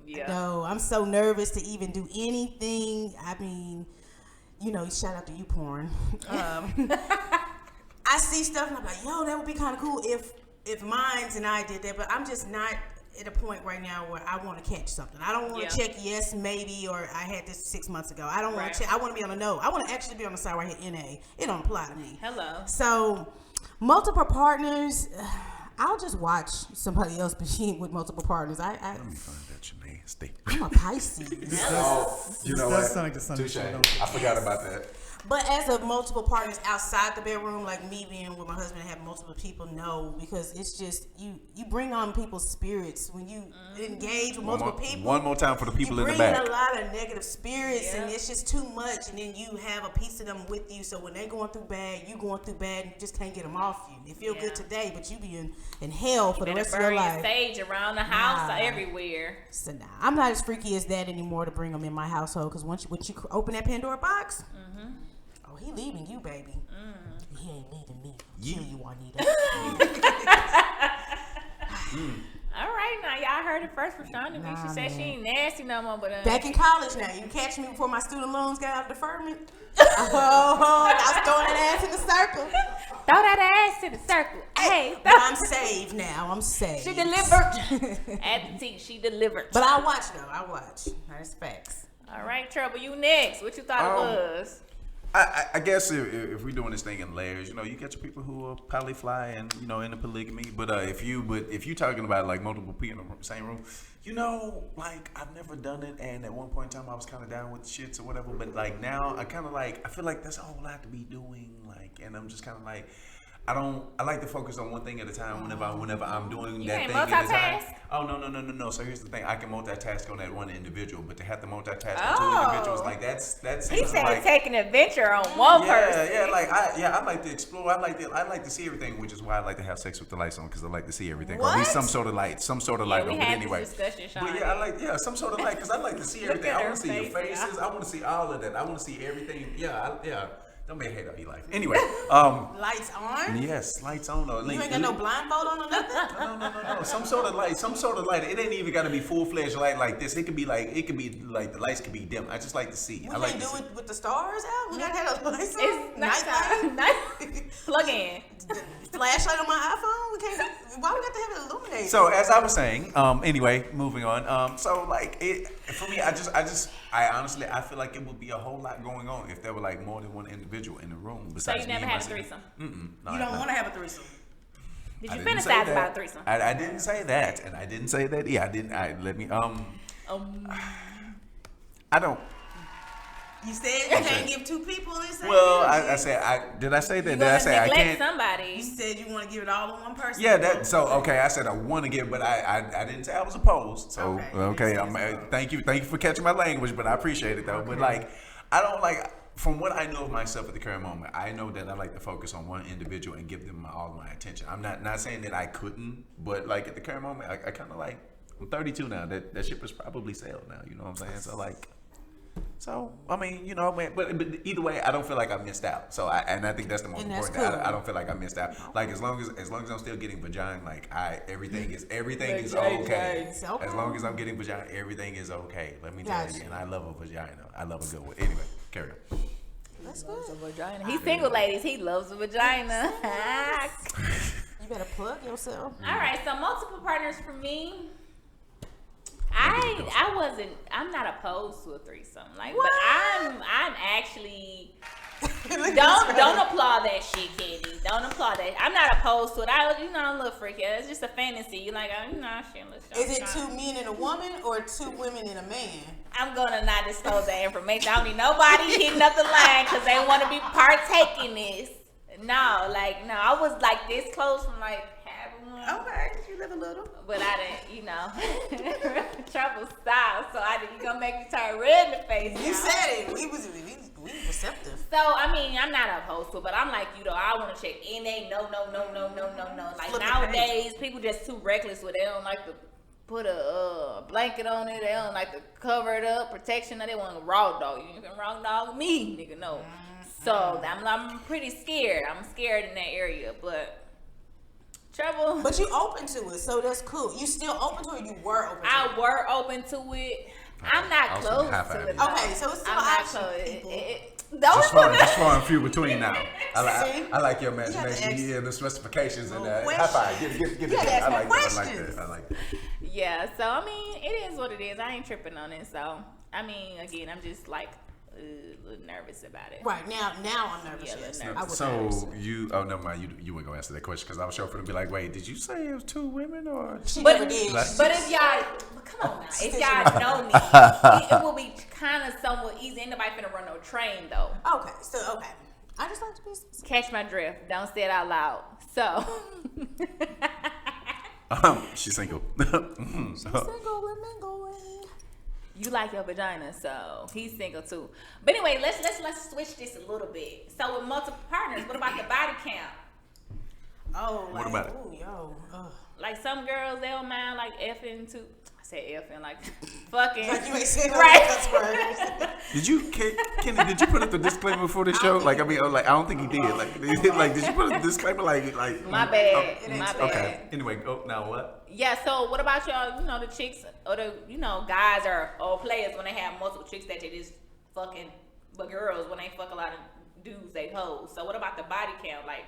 Speaker 1: Yeah.
Speaker 3: No, I'm so nervous to even do anything. I mean, shout out to you, porn. I see stuff and I'm like, yo, that would be kind of cool if Mines and I did that, but I'm just not at a point right now where I want to catch something. I don't want to check yes, maybe, or I had this 6 months ago. I don't want to check. I want to be on the no. I want to actually be on the side where I hit NA. It don't apply to me.
Speaker 1: Hello.
Speaker 3: So, multiple partners. I'll just watch somebody else be with multiple partners.
Speaker 2: Let me find that you're nasty.
Speaker 3: I'm a Pisces.
Speaker 2: You know
Speaker 4: does
Speaker 2: what?
Speaker 4: sound like the Sunday
Speaker 2: Touche.
Speaker 4: show, don't it?
Speaker 2: I forgot about that.
Speaker 3: But as of multiple partners outside the bedroom, like me being with my husband and having multiple people, no, because it's just you bring on people's spirits when you engage with multiple people.
Speaker 2: One more time for the people
Speaker 3: you
Speaker 2: in the
Speaker 3: bring
Speaker 2: back.
Speaker 3: a lot of negative spirits,
Speaker 1: Yeah.
Speaker 3: and it's just too much. And then you have a piece of them with you, so when they're going through bad, you going through bad, and you just can't get them off you. They feel good today, but you be in hell for the
Speaker 1: Better
Speaker 3: rest of your
Speaker 1: burn your
Speaker 3: life.
Speaker 1: sage around the house
Speaker 3: Nah.
Speaker 1: or everywhere.
Speaker 3: So nah, I'm not as freaky as that anymore to bring them in my household. Because once you open that Pandora box, oh, he leaving you, baby. He ain't leaving me. Kill you, Juanita.
Speaker 1: All right, now y'all heard it first from Shaunie B. She
Speaker 3: Nah,
Speaker 1: said she ain't nasty no more, but
Speaker 3: Back in college now, you catch me before my student loans got out of deferment. I was throwing that ass in the circle.
Speaker 1: throw that ass in the circle. Hey,
Speaker 3: But I'm saved now. I'm saved.
Speaker 1: she delivered. At the T, she delivered.
Speaker 3: But I watch though. I watch. That's facts.
Speaker 1: All right, Trouble, you next. What you thought it was?
Speaker 2: I guess if we're doing this thing in layers, you know, you get your people who are polyfly and you know into polygamy. But if you talking about like multiple people in the same room, you know, like I've never done it, and at one point in time I was kind of down with the shits or whatever. But like now I kind of like I feel like that's a whole lot to be doing. Like, and I'm just kind of like. I like to focus on one thing at a time whenever I'm doing
Speaker 1: You
Speaker 2: that
Speaker 1: can't
Speaker 2: thing at a time.
Speaker 1: multitask?
Speaker 2: Oh no. So here's the thing, I can multitask on that one individual, but to have to multitask on two individuals, like that's
Speaker 1: He said
Speaker 2: like,
Speaker 1: take an adventure on one person.
Speaker 2: I like to explore. I like to see everything, which is why I like to have sex with the lights on, because I like to see everything, or at least some sort of light.
Speaker 1: We
Speaker 2: But
Speaker 1: had
Speaker 2: anyway,
Speaker 1: this discussion, Sean.
Speaker 2: but yeah, some sort of light, because I like to see everything.
Speaker 1: at
Speaker 2: I
Speaker 1: her
Speaker 2: want to see your
Speaker 1: face,
Speaker 2: faces.
Speaker 1: yeah.
Speaker 2: I want to see all of that. I want to see everything. Yeah. Don't be a hater of your life. Anyway,
Speaker 3: Lights on?
Speaker 2: yes, lights on. Or
Speaker 3: You ain't got no blindfold on or nothing?
Speaker 2: No. Some sort of light. It ain't even got to be full-fledged light like this. It could be like the lights could be dim. I just like to see.
Speaker 3: We
Speaker 2: I like
Speaker 3: can't
Speaker 2: to
Speaker 3: do
Speaker 2: see.
Speaker 3: it with the stars out? We gotta have the lights on?
Speaker 1: It's
Speaker 3: Night
Speaker 1: nighttime. Plug in.
Speaker 3: Flashlight on my iPhone? We can't. Why we got to have it illuminated?
Speaker 2: So as I was saying, anyway, moving on. So like it for me, I honestly feel like it would be a whole lot going on if there were like more than one individual in the room
Speaker 1: So
Speaker 2: besides
Speaker 1: you
Speaker 2: me
Speaker 1: never
Speaker 2: and
Speaker 1: had a
Speaker 2: myself.
Speaker 1: threesome?
Speaker 2: No,
Speaker 3: you don't want to have a threesome.
Speaker 1: Did
Speaker 2: I
Speaker 1: you
Speaker 2: didn't say
Speaker 1: fantasize
Speaker 2: that.
Speaker 1: about a threesome?
Speaker 2: I didn't say that, and I didn't say that. Yeah, I didn't. I don't.
Speaker 3: You said you can't give two people the same
Speaker 2: Well,
Speaker 3: energy.
Speaker 2: I said did I say that?
Speaker 1: You
Speaker 2: Did I
Speaker 1: gonna
Speaker 2: say I
Speaker 1: neglect
Speaker 2: can't?
Speaker 1: somebody.
Speaker 3: You said you want to give it all to one person.
Speaker 2: Yeah, that. So okay, I said I want to give, but I didn't say I was opposed. So
Speaker 3: Okay.
Speaker 2: thank you for catching my language, but I appreciate it though. But like, I don't like. From what I know of myself at the current moment, I know that I like to focus on one individual and give them all my attention. I'm not saying that I couldn't, but like at the current moment, I kind of like. I'm 32 now. That ship is probably sailed now. You know what I'm saying? So like. So I mean, you know, man, but either way, I don't feel like I missed out. So I think that's the most
Speaker 3: And that's
Speaker 2: important.
Speaker 3: cool.
Speaker 2: I don't feel like I missed out. Like as long as I'm still getting vagina, like everything is okay.
Speaker 3: It's okay.
Speaker 2: As long as I'm getting vagina, everything is okay. Let me tell
Speaker 3: Gotcha.
Speaker 2: you, and I love a vagina. I love a good one. Anyway, carry on.
Speaker 3: That's good.
Speaker 1: He's single, ladies. He loves a vagina.
Speaker 3: You better plug yourself.
Speaker 1: All right, so multiple partners for me. I'm not opposed to a threesome. Like,
Speaker 3: What?
Speaker 1: but I'm actually don't applaud that shit, Katie. Don't applaud that. I'm not opposed to it. I'm a little freaky. It's just a fantasy. You're like,
Speaker 3: Is it two men and a woman or two women and a man?
Speaker 1: I'm gonna not disclose that information. I don't need nobody hitting up the line because they want to be partaking this. No, I was like this close from like having one.
Speaker 3: Okay, you live a little.
Speaker 1: But I didn't, trouble style. So you gonna make me turn red in the face.
Speaker 3: You
Speaker 1: now.
Speaker 3: said it. We receptive.
Speaker 1: So I mean, I'm not opposed to it, but I'm like you though. I want to check in. No. Like
Speaker 3: Flip the
Speaker 1: nowadays, people just too reckless with it. They don't like to put a blanket on it. They don't like to cover it up, protection. They want to raw dog. You can raw dog me, nigga. No. So I'm pretty scared. I'm scared in that area, but. Trouble.
Speaker 3: But you open to it, so that's cool. You still open to it? Or you were open to it?
Speaker 1: I were open to it. I'm not close to it.
Speaker 3: Okay, so it's still
Speaker 1: I'm not
Speaker 3: option,
Speaker 1: close.
Speaker 3: people.
Speaker 2: Just far and few between now. I like your
Speaker 3: You have to
Speaker 2: imagination
Speaker 3: ask
Speaker 2: and the specifications and high
Speaker 3: questions.
Speaker 2: five. Get it.
Speaker 3: You have to ask
Speaker 2: I
Speaker 3: more
Speaker 2: like
Speaker 3: questions.
Speaker 2: that. I like that.
Speaker 1: Yeah, so I mean, it is what it is. I ain't tripping on it. So I mean, again, I'm just like a little nervous about it.
Speaker 3: Right now I'm nervous.
Speaker 1: Yeah, a little
Speaker 3: Yes.
Speaker 1: nervous.
Speaker 3: I was
Speaker 2: So
Speaker 3: nervous.
Speaker 2: never mind. You weren't gonna answer that question because I was sure for them to be like, wait, did you say it was two women or?
Speaker 3: She
Speaker 1: But,
Speaker 3: never did.
Speaker 1: but if y'all, come on now, if y'all know me, it will be kind of somewhat easy. Ain't nobody finna run no train though.
Speaker 3: Okay, I just like to be specific.
Speaker 1: Catch my drift. Don't say it out loud. So.
Speaker 2: She's single.
Speaker 3: Single women going.
Speaker 1: You like your vagina, so he's single too. But anyway, let's switch this a little bit. So with multiple partners, what about the body count?
Speaker 3: Oh,
Speaker 2: What about it?
Speaker 3: Ooh, yo. Ugh.
Speaker 1: Like some girls, they don't mind like effing too. I said effing like fucking.
Speaker 3: Like you ain't saying no
Speaker 1: Right.
Speaker 3: cuss words.
Speaker 2: Did you, Kenny? Did you put up the disclaimer before the show? Like, I mean, I don't think he did. Like, did you put up the disclaimer? Like,
Speaker 1: My bad.
Speaker 2: oh,
Speaker 1: My bad.
Speaker 2: Okay. Anyway, now what?
Speaker 1: Yeah. So what about y'all? You know the chicks or the guys or players when they have multiple chicks that they just fucking, but girls when they fuck a lot of dudes they hoes. So what about the body count? Like,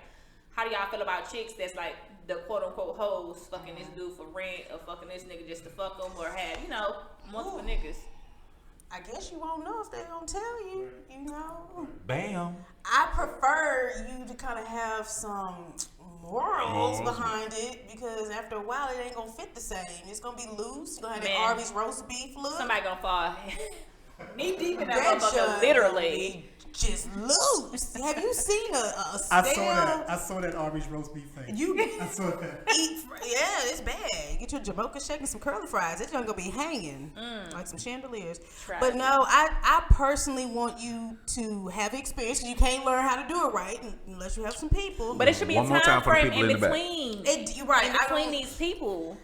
Speaker 1: how do y'all feel about chicks that's like the quote unquote hoes fucking this dude for rent or fucking this nigga just to fuck him or have multiple niggas?
Speaker 3: I guess you won't know if they gonna tell you. You know.
Speaker 2: Bam.
Speaker 3: I prefer you to kind of have some morals behind it because after a while it ain't gonna fit the same. It's gonna be loose. You're gonna have that Arby's roast beef look.
Speaker 1: Somebody gonna fall knee deep in that
Speaker 3: That
Speaker 1: motherfucker, literally.
Speaker 3: Just loose. Have you seen a
Speaker 4: I
Speaker 3: stale?
Speaker 4: saw that. I saw that Arby's roast beef thing. I saw that.
Speaker 3: Yeah, it's bad. Get your Jamocha shake and some curly fries. It's gonna be hanging like some chandeliers.
Speaker 1: Tragic.
Speaker 3: But no, I personally want you to have experience. You can't learn how to do it right unless you have some people.
Speaker 1: But it should be
Speaker 2: One
Speaker 1: a
Speaker 2: more
Speaker 1: time
Speaker 2: time for the
Speaker 1: frame
Speaker 2: people
Speaker 1: in
Speaker 2: in the back.
Speaker 1: between.
Speaker 3: You're right.
Speaker 1: In between these people.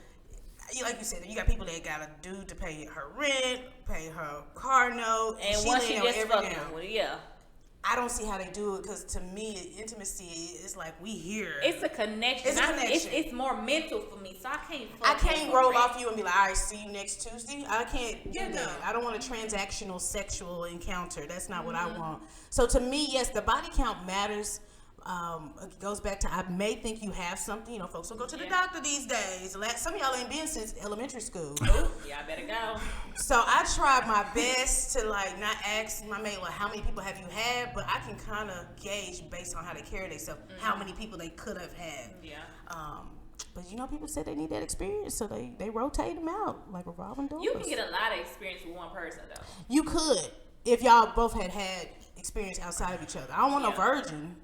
Speaker 3: Like you said, you got people that gotta do to pay her rent, pay her car note,
Speaker 1: And once she
Speaker 3: laying
Speaker 1: gets
Speaker 3: every
Speaker 1: fucking
Speaker 3: down.
Speaker 1: with it, yeah.
Speaker 3: I don't see how they do it because to me, intimacy is like we here.
Speaker 1: It's a connection.
Speaker 3: It's a connection.
Speaker 1: It's more mental for me, so I can't.
Speaker 3: I can't
Speaker 1: fucking
Speaker 3: roll
Speaker 1: rent.
Speaker 3: off you and be like, all right, see you next Tuesday. I can't do
Speaker 1: Yeah, no.
Speaker 3: that. I don't want a transactional sexual encounter. That's not what I want. So to me, yes, the body count matters. It goes back to I may think you have something. You know, folks will go to the doctor these days. Some of y'all ain't been since elementary school.
Speaker 1: Yeah, I better go.
Speaker 3: So I tried my best to like not ask my mate like how many people have you had, but I can kind of gauge based on how they carry themselves how many people they could have had.
Speaker 1: Yeah.
Speaker 3: But you know, people said they need that experience, so they rotate them out like revolving doors.
Speaker 1: You can get a lot of experience with one person though.
Speaker 3: You could if y'all both had experience outside of each other. I don't want no virgin.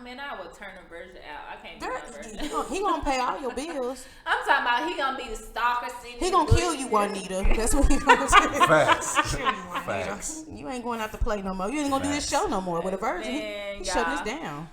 Speaker 1: Man, I would turn the virgin out. I can't do no virgin.
Speaker 3: He gonna pay all your bills.
Speaker 1: I'm talking about he gonna be the stalker.
Speaker 3: He gonna kill you, Juanita. That's what he gonna do.
Speaker 2: Facts.
Speaker 3: Kill you, Juanita.
Speaker 2: Facts.
Speaker 3: You ain't going out to play no more. You ain't gonna do this show no more with a virgin.
Speaker 1: Man,
Speaker 3: He's shutting this down.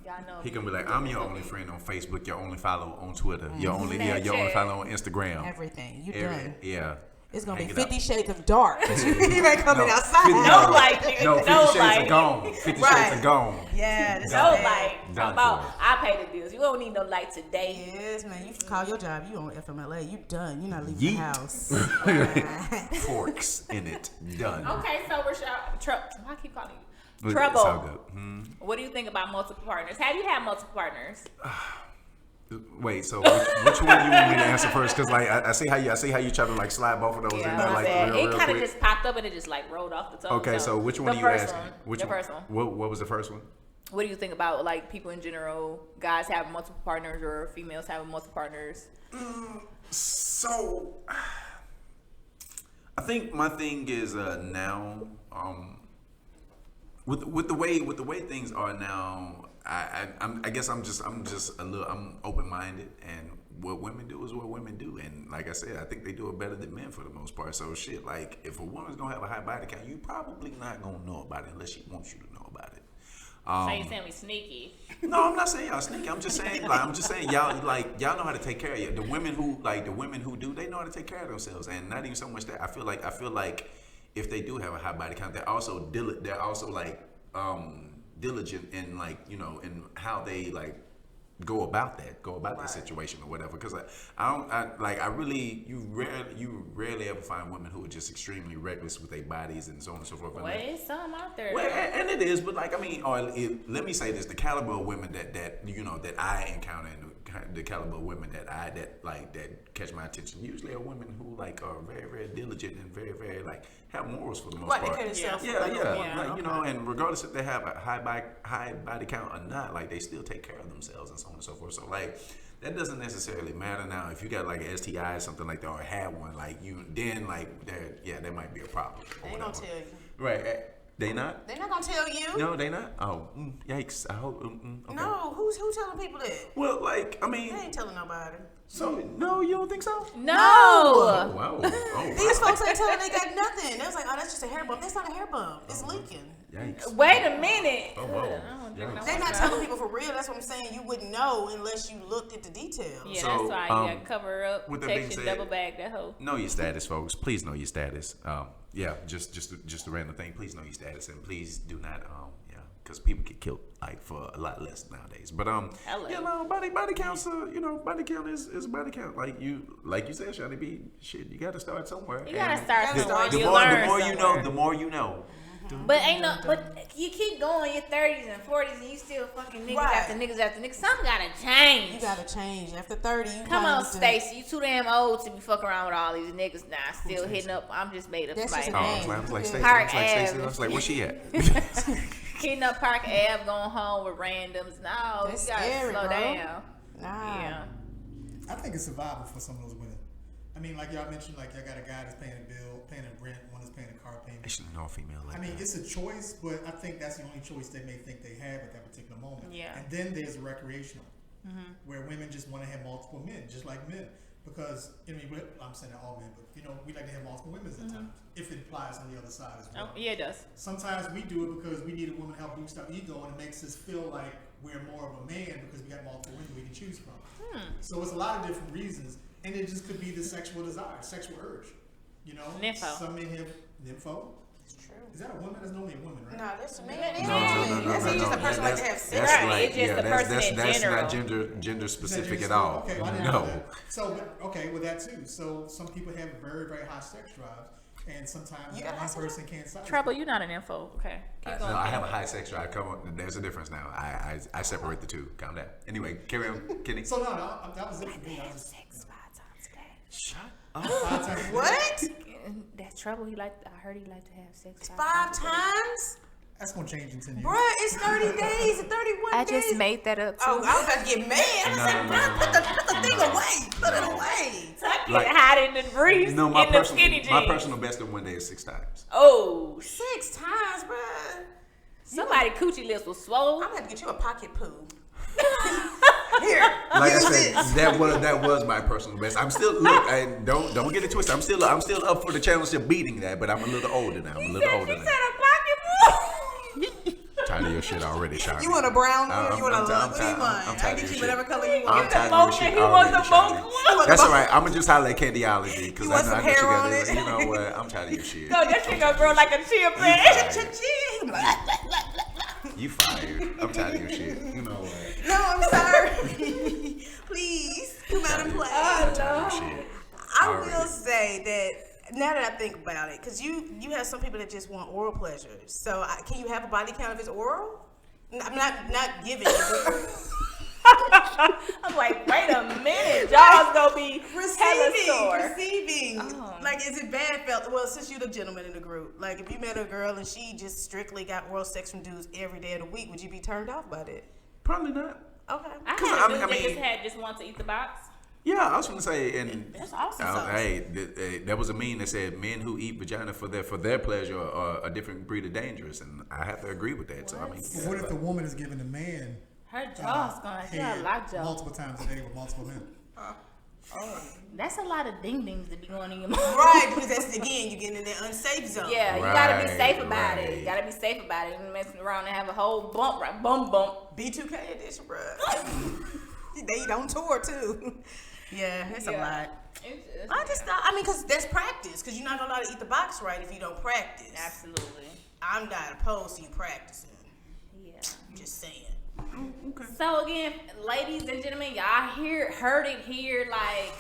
Speaker 1: Y'all know.
Speaker 2: He gonna be like, I'm your only friend on Facebook, your only follow on Twitter, your only
Speaker 1: Snapchat.
Speaker 2: follow on Instagram.
Speaker 3: Everything. You done.
Speaker 2: Yeah.
Speaker 3: It's gonna
Speaker 2: Hang
Speaker 3: be
Speaker 2: it up.
Speaker 3: 50 Shades of Dark. You ain't coming outside.
Speaker 1: No light, nigga.
Speaker 2: No, 50
Speaker 1: No
Speaker 2: shades
Speaker 1: light.
Speaker 2: are gone. 50
Speaker 3: Right.
Speaker 2: shades are gone.
Speaker 3: Yeah, this
Speaker 1: No
Speaker 3: is bad.
Speaker 1: light.
Speaker 2: Done
Speaker 1: About
Speaker 2: for.
Speaker 1: I pay the bills. You don't need no light today.
Speaker 3: Yes, man. You call your job. You on FMLA. You done. You're not leaving the
Speaker 2: Yeet.
Speaker 3: house.
Speaker 2: Forks in it. Done.
Speaker 1: Okay, so we're I keep calling you
Speaker 2: It's
Speaker 1: trouble.
Speaker 2: all good.
Speaker 1: What do you think about multiple partners? Have you had multiple partners?
Speaker 2: Wait, so which one do you want me to answer first? Because like I see how you try to like slide both of those in there like
Speaker 1: it
Speaker 2: real
Speaker 1: kind of
Speaker 2: quick.
Speaker 1: just popped up and it just like rolled off the tongue.
Speaker 2: Okay, so which one
Speaker 1: the
Speaker 2: are you
Speaker 1: first
Speaker 2: asking?
Speaker 1: one.
Speaker 2: Which
Speaker 1: the
Speaker 2: one?
Speaker 1: first one.
Speaker 2: What was the first one?
Speaker 1: What do you think about like people in general, guys having multiple partners or females having multiple partners?
Speaker 2: So I think my thing is now with the way things are now, I guess I'm just a little open minded, and what women do is what women do, and like I said, I think they do it better than men for the most part. So shit, like if a woman's gonna have a high body count, you probably not gonna know about it unless she wants you to know about it.
Speaker 1: So you saying we sneaky?
Speaker 2: No, I'm not saying y'all sneaky. I'm just saying y'all know how to take care of you. The women who do, they know how to take care of themselves, and not even so much that I feel like if they do have a high body count, they're also diligent in like, you know, in how they like go about that situation or whatever. Because you rarely ever find women who are just extremely reckless with their bodies and so on and so forth.
Speaker 1: Well, it's some out there.
Speaker 2: Well, and it is, but like I mean, let me say this: the caliber of women that you know that I encounter, and the caliber of women that catch my attention, usually are women who like are very, very diligent and very, very like have morals for the most part.
Speaker 3: They carry themselves
Speaker 2: Yeah. Like, you know, and regardless if they have a high body count or not, like they still take care of themselves and so on and so forth. So like that doesn't necessarily matter now. If you got like an STI or something like that, or had one, like you then like there might be a problem.
Speaker 3: They ain't gonna tell you.
Speaker 2: Right. They not?
Speaker 3: They're not gonna tell you.
Speaker 2: No, they not? Oh, yikes. I hope. Okay.
Speaker 3: No, who telling people that?
Speaker 2: Well, like, I mean.
Speaker 3: They ain't telling nobody.
Speaker 2: So, no, you don't think so?
Speaker 1: No.
Speaker 2: Oh, wow. Oh,
Speaker 3: These folks ain't telling they got nothing. They was like, oh, that's just a hair bump. That's not a hair bump. It's leaking.
Speaker 2: Yikes.
Speaker 1: Wait a minute.
Speaker 2: Oh, whoa.
Speaker 3: They're not telling people for real. That's what I'm saying. You wouldn't know unless you looked at the details.
Speaker 1: Yeah,
Speaker 2: So,
Speaker 1: that's why you gotta cover up,
Speaker 2: with that being
Speaker 1: protection,
Speaker 2: said,
Speaker 1: double bag that hoe.
Speaker 2: Know your status, folks. Please know your status. Yeah, just a random thing. Please know your status, and please do not, because people get killed like for a lot less nowadays. But
Speaker 1: Hello.
Speaker 2: you know, body counts. Body count is body count. Like you said, Shaunie B. Shit, you got to start somewhere.
Speaker 1: You gotta
Speaker 2: And
Speaker 1: start somewhere.
Speaker 2: The
Speaker 1: You
Speaker 2: more
Speaker 1: learn
Speaker 2: you know,
Speaker 1: somewhere.
Speaker 2: the more you know.
Speaker 1: But ain't no, but you keep going your 30s and 40s and you still fucking niggas
Speaker 3: Right.
Speaker 1: after niggas after niggas. Something gotta change.
Speaker 3: You gotta change after 30. You
Speaker 1: Come
Speaker 3: kinda
Speaker 1: on,
Speaker 3: need to-
Speaker 1: Stacey. You too damn old to be fucking around with all these niggas now. Still hitting up. I'm just made up.
Speaker 3: That's
Speaker 1: somebody
Speaker 3: just
Speaker 2: Oh,
Speaker 3: a
Speaker 2: I
Speaker 1: name.
Speaker 2: was like, I was like,
Speaker 3: Yeah.
Speaker 2: Stacey.
Speaker 1: Park
Speaker 2: I was like, Stacey.
Speaker 1: Ave.
Speaker 2: I was like, where's she at?
Speaker 1: Hitting up Park Ave, going home with randoms. No,
Speaker 3: That's
Speaker 1: you gotta
Speaker 3: scary,
Speaker 1: slow
Speaker 3: bro.
Speaker 1: down.
Speaker 3: Nah.
Speaker 1: Yeah.
Speaker 4: I think it's survival for some of those women. I mean, like y'all mentioned, like y'all got a guy that's paying a bill, paying a rent, one that's paying a car payment.
Speaker 2: Actually, no female like
Speaker 4: I mean,
Speaker 2: that.
Speaker 4: it's a choice, but I think that's the only choice they may think they have at that particular moment.
Speaker 1: Yeah.
Speaker 4: And then there's recreational, where women just want to have multiple men, just like men. Because, I mean, I'm saying that all men, but, you know, we like to have multiple women at times, if it applies on the other side as well.
Speaker 1: Oh, yeah, it does.
Speaker 4: Sometimes we do it because we need a woman to help boost our ego, and it makes us feel like we're more of a man because we got multiple women we can choose from. So it's a lot of different reasons, and it just could be the sexual desire, sexual urge. You know,
Speaker 1: Nympho.
Speaker 4: some men have nympho.
Speaker 3: It's true.
Speaker 4: Is that a woman? That's normally a woman, right?
Speaker 3: No, that's a man.
Speaker 2: No.
Speaker 3: That's just a person like to have sex.
Speaker 2: That's
Speaker 1: Right,
Speaker 2: like,
Speaker 1: it's just the person in
Speaker 2: that's
Speaker 1: general.
Speaker 2: not gender
Speaker 4: Is that
Speaker 2: specific
Speaker 4: just-
Speaker 2: at all.
Speaker 4: Okay, well, I didn't know
Speaker 2: No.
Speaker 4: that. So, but, okay, with that too. So some people have very, very high sex drives, and sometimes
Speaker 3: You
Speaker 4: that
Speaker 3: got
Speaker 4: one
Speaker 3: high
Speaker 4: person can't satisfy.
Speaker 1: Trouble, you not an info. Okay. Keep going.
Speaker 2: No, I have a high sex drive. Come on, there's a difference now. I separate the two. Calm down. Anyway, carry on, Kenny.
Speaker 4: So no, that was it for me. I was just
Speaker 1: Sex 5 times a day.
Speaker 2: Shut
Speaker 4: five times a day.
Speaker 3: What?
Speaker 1: That's trouble. I heard he like to have sex
Speaker 3: 5 times?
Speaker 4: That's gonna change in 10 years.
Speaker 3: Bruh, it's 30 days and 31
Speaker 1: I
Speaker 3: days.
Speaker 1: just made that up too.
Speaker 3: Oh, I was about to get mad. I was like,
Speaker 2: No.
Speaker 3: bruh, put the thing away. Put it away.
Speaker 1: Tuck it,
Speaker 2: Like-
Speaker 1: hide it in the breeze,
Speaker 2: No, my
Speaker 1: in the skinny jeans.
Speaker 2: personal best in one day is 6 times.
Speaker 1: Oh,
Speaker 3: 6 times, bruh.
Speaker 1: somebody coochie lips was swole.
Speaker 3: I'm gonna have to get you a pocket poo. Here.
Speaker 2: Like I
Speaker 3: use
Speaker 2: said,
Speaker 3: this.
Speaker 2: that was my personal best. I'm still don't get it twisted. I'm still up for the challenge of beating that, but I'm a little older now. I'm a little older
Speaker 1: She
Speaker 2: now.
Speaker 1: said a pocket poo.
Speaker 2: Tired of your shit already, Shaunie.
Speaker 3: You want a brown one?
Speaker 2: I'm-
Speaker 3: You want a
Speaker 2: I'm
Speaker 3: what do you
Speaker 2: tired-
Speaker 3: want?
Speaker 2: I'm
Speaker 3: I
Speaker 2: tired
Speaker 3: can
Speaker 2: of
Speaker 3: get you
Speaker 2: your
Speaker 3: whatever
Speaker 2: shit.
Speaker 3: color you
Speaker 2: I'm
Speaker 3: want.
Speaker 2: tired of your shit
Speaker 1: He wants
Speaker 2: already,
Speaker 1: the
Speaker 2: Shaunie.
Speaker 1: most.
Speaker 2: That's all right. I'm gonna just holler at Candyology because
Speaker 3: You want
Speaker 2: I know
Speaker 3: some
Speaker 2: I know she
Speaker 3: hair
Speaker 2: got
Speaker 3: on
Speaker 2: it.
Speaker 3: it?
Speaker 2: You know what? I'm tired of your shit.
Speaker 1: No, that shit gonna grow like a chia plant.
Speaker 3: Cha-ching. Blah, blah, blah, blah.
Speaker 2: You fired. I'm tired of your shit. You know what?
Speaker 3: No, I'm sorry. Please come out and play.
Speaker 2: I'm tired of your shit.
Speaker 3: I
Speaker 2: Already.
Speaker 3: will say that now that I think about it, because you have some people that just want oral pleasure. So can you have a body count if it's oral? I'm not giving it.
Speaker 1: I'm like, wait a minute, y'all's gonna be hella sore.
Speaker 3: Receiving.
Speaker 1: Oh.
Speaker 3: Like, is it bad felt? Well, since you're the gentleman in the group, like if you met a girl and she just strictly got oral sex from dudes every day of the week, would you be turned off by that?
Speaker 2: Probably not.
Speaker 3: Okay.
Speaker 1: I had a
Speaker 2: I
Speaker 1: dude that
Speaker 2: mean-
Speaker 1: just had just want to eat the box.
Speaker 2: Yeah, I was gonna say, and
Speaker 3: That's awesome sauce.
Speaker 2: there was a meme that said men who eat vagina for their pleasure are a different breed of dangerous, and I have to agree with that. So I mean,
Speaker 4: But what if the woman is giving the man
Speaker 1: Her jaw's gonna she got a
Speaker 4: head
Speaker 1: lockjaw.
Speaker 4: multiple times a day with multiple men?
Speaker 1: That's a lot of ding dings to be going in your mouth.
Speaker 3: Right, because that's again you getting in that unsafe zone.
Speaker 1: Yeah, you gotta be
Speaker 2: Right,
Speaker 1: safe about it.
Speaker 2: right.
Speaker 1: You gotta be safe about it. You messing around and have a whole bump, right? Bum.
Speaker 3: B2K edition, bruh. They eat on tour too. Yeah, that's a lot. I just thought, because that's practice. Because you're not gonna know how to eat the box right if you don't practice.
Speaker 1: Absolutely.
Speaker 3: I'm not opposed to you practicing.
Speaker 1: Yeah.
Speaker 3: I'm just saying.
Speaker 1: So again, ladies and gentlemen, y'all heard it here, like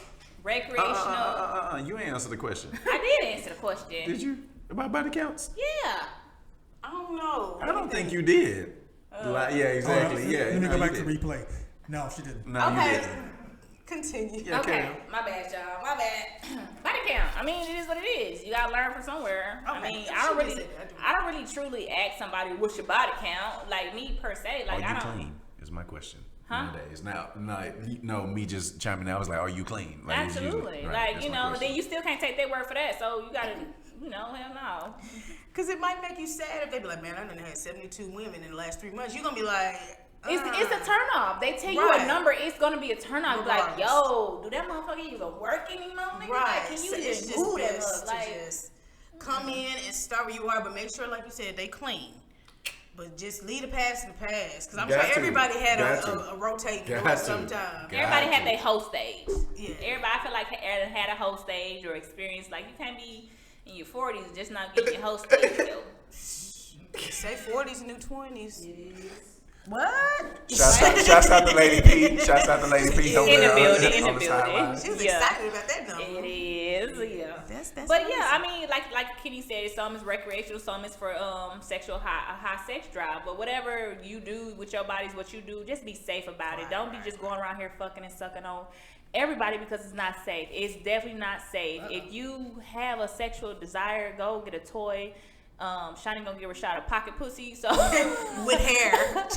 Speaker 1: recreational.
Speaker 2: you ain't answer the question.
Speaker 1: I did answer the question.
Speaker 2: Did you about body counts?
Speaker 1: Yeah.
Speaker 3: I don't know.
Speaker 2: I don't think you did. Like, yeah, exactly. Yeah.
Speaker 4: Let me
Speaker 2: no,
Speaker 4: go back
Speaker 2: you
Speaker 4: to
Speaker 2: didn't.
Speaker 4: replay. No, she didn't.
Speaker 2: No, you
Speaker 3: Okay.
Speaker 2: didn't.
Speaker 3: Continue.
Speaker 2: Yeah,
Speaker 1: Okay,
Speaker 2: carry on.
Speaker 1: my bad, y'all. My bad. Body count. I mean, it is what it is. You gotta learn from somewhere. I
Speaker 3: Okay.
Speaker 1: mean,
Speaker 3: She
Speaker 1: I don't
Speaker 3: did say that.
Speaker 1: I don't really truly ask somebody what's your body count. Like me per se. Like
Speaker 2: Are
Speaker 1: I
Speaker 2: you
Speaker 1: don't.
Speaker 2: clean? Is my question.
Speaker 1: Huh?
Speaker 2: Nowadays, no, me just chiming in. I was like, are you clean? Like, it's
Speaker 1: Absolutely.
Speaker 2: usually- right,
Speaker 1: Like
Speaker 2: that's
Speaker 1: you
Speaker 2: my
Speaker 1: know,
Speaker 2: question.
Speaker 1: then you still can't take their word for that. So you gotta, hell no.
Speaker 3: Because it might make you sad if they be like, man, I done had 72 women in the last 3 months. You're going to be like,
Speaker 1: It's a turn off. They tell you
Speaker 3: Right.
Speaker 1: a number, it's gonna be a turn off. Like,
Speaker 3: Regardless.
Speaker 1: yo, do that motherfucker even work anymore? Nigga?
Speaker 3: right.
Speaker 1: Like, can you
Speaker 3: So it's
Speaker 1: even
Speaker 3: just
Speaker 1: move that
Speaker 3: best
Speaker 1: up?
Speaker 3: to
Speaker 1: Like,
Speaker 3: just come in and start where you are, but make sure, like you said, they clean. But just leave the past in the past. Because I'm
Speaker 2: Got
Speaker 3: sure
Speaker 2: to.
Speaker 3: everybody had
Speaker 2: Got to.
Speaker 3: a rotating
Speaker 2: Got
Speaker 3: door
Speaker 2: to.
Speaker 3: sometime.
Speaker 2: Got
Speaker 1: everybody had
Speaker 2: to.
Speaker 1: their whole stage.
Speaker 3: Yeah.
Speaker 1: Everybody, I feel like, had a whole stage or experience. Like, you can't be in your 40s and just not getting your whole stage though.
Speaker 3: Say 40s, new 20s. What?
Speaker 2: Shouts out to Lady P. Shouts out to Lady P.
Speaker 1: In the building, in the
Speaker 2: on
Speaker 1: building.
Speaker 2: sideline.
Speaker 3: She was
Speaker 1: Yeah.
Speaker 3: excited about that number.
Speaker 1: It is, yeah.
Speaker 3: That's
Speaker 1: But yeah, I mean, like Kenny said, some is recreational, some is for sexual high sex drive. But whatever you do with your body is what you do. Just be safe about it. Don't be just going around here fucking and sucking on everybody because it's not safe. It's definitely not safe. If you have a sexual desire, go get a toy. Shaunie gonna give Rashad a pocket pussy, so
Speaker 3: with hair.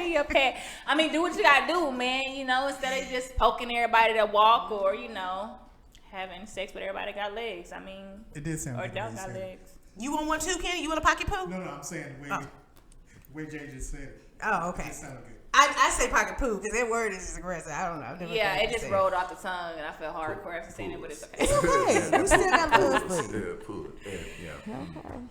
Speaker 1: Your pet. I mean, do what you gotta do, man. You know, instead of just poking everybody that walk or having sex with everybody that got legs. I mean,
Speaker 4: it did sound
Speaker 1: or
Speaker 4: good.
Speaker 1: don't got legs.
Speaker 3: You want one too, Kenny? You want a pocket poo?
Speaker 4: No, I'm saying the way Jay just said it.
Speaker 3: Oh, okay.
Speaker 4: It sounded good.
Speaker 3: I say pocket poo because that word is just aggressive. I don't know. I've never
Speaker 1: Yeah,
Speaker 3: heard
Speaker 1: it just
Speaker 3: say
Speaker 1: rolled off the tongue, and I felt hardcore after saying it, but it's okay.
Speaker 3: It's okay. We still got love for you.
Speaker 2: Yeah.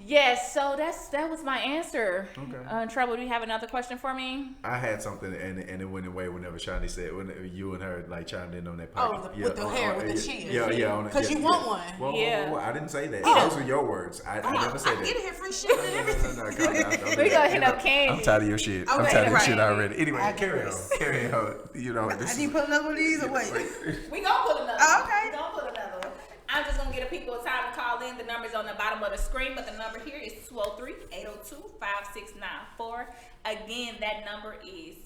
Speaker 1: Yes, so that was my answer.
Speaker 2: Okay.
Speaker 1: Trouble, do you have another question for me?
Speaker 2: I had something, and it went away whenever Shaunie said, when you and her like chimed in on that pocket.
Speaker 3: With the hair, with the cheese.
Speaker 2: Yeah.
Speaker 3: Because you want one.
Speaker 2: Well, I didn't say that. Those were your words. I never said that.
Speaker 3: I get here free shit and everything.
Speaker 1: We gonna hit up Candy.
Speaker 2: I'm tired of your shit. I'm
Speaker 3: Okay,
Speaker 2: tired of your
Speaker 3: right.
Speaker 2: shit already. Anyway,
Speaker 3: I
Speaker 2: carry on.
Speaker 3: I need to put another one of these or wait.
Speaker 1: We gonna put another
Speaker 3: Oh,
Speaker 1: one.
Speaker 3: okay.
Speaker 1: We gonna put another one. I'm just gonna give the people time to call in. The number's on the bottom of the screen, but the number here is 203-802-5694. Again, that number is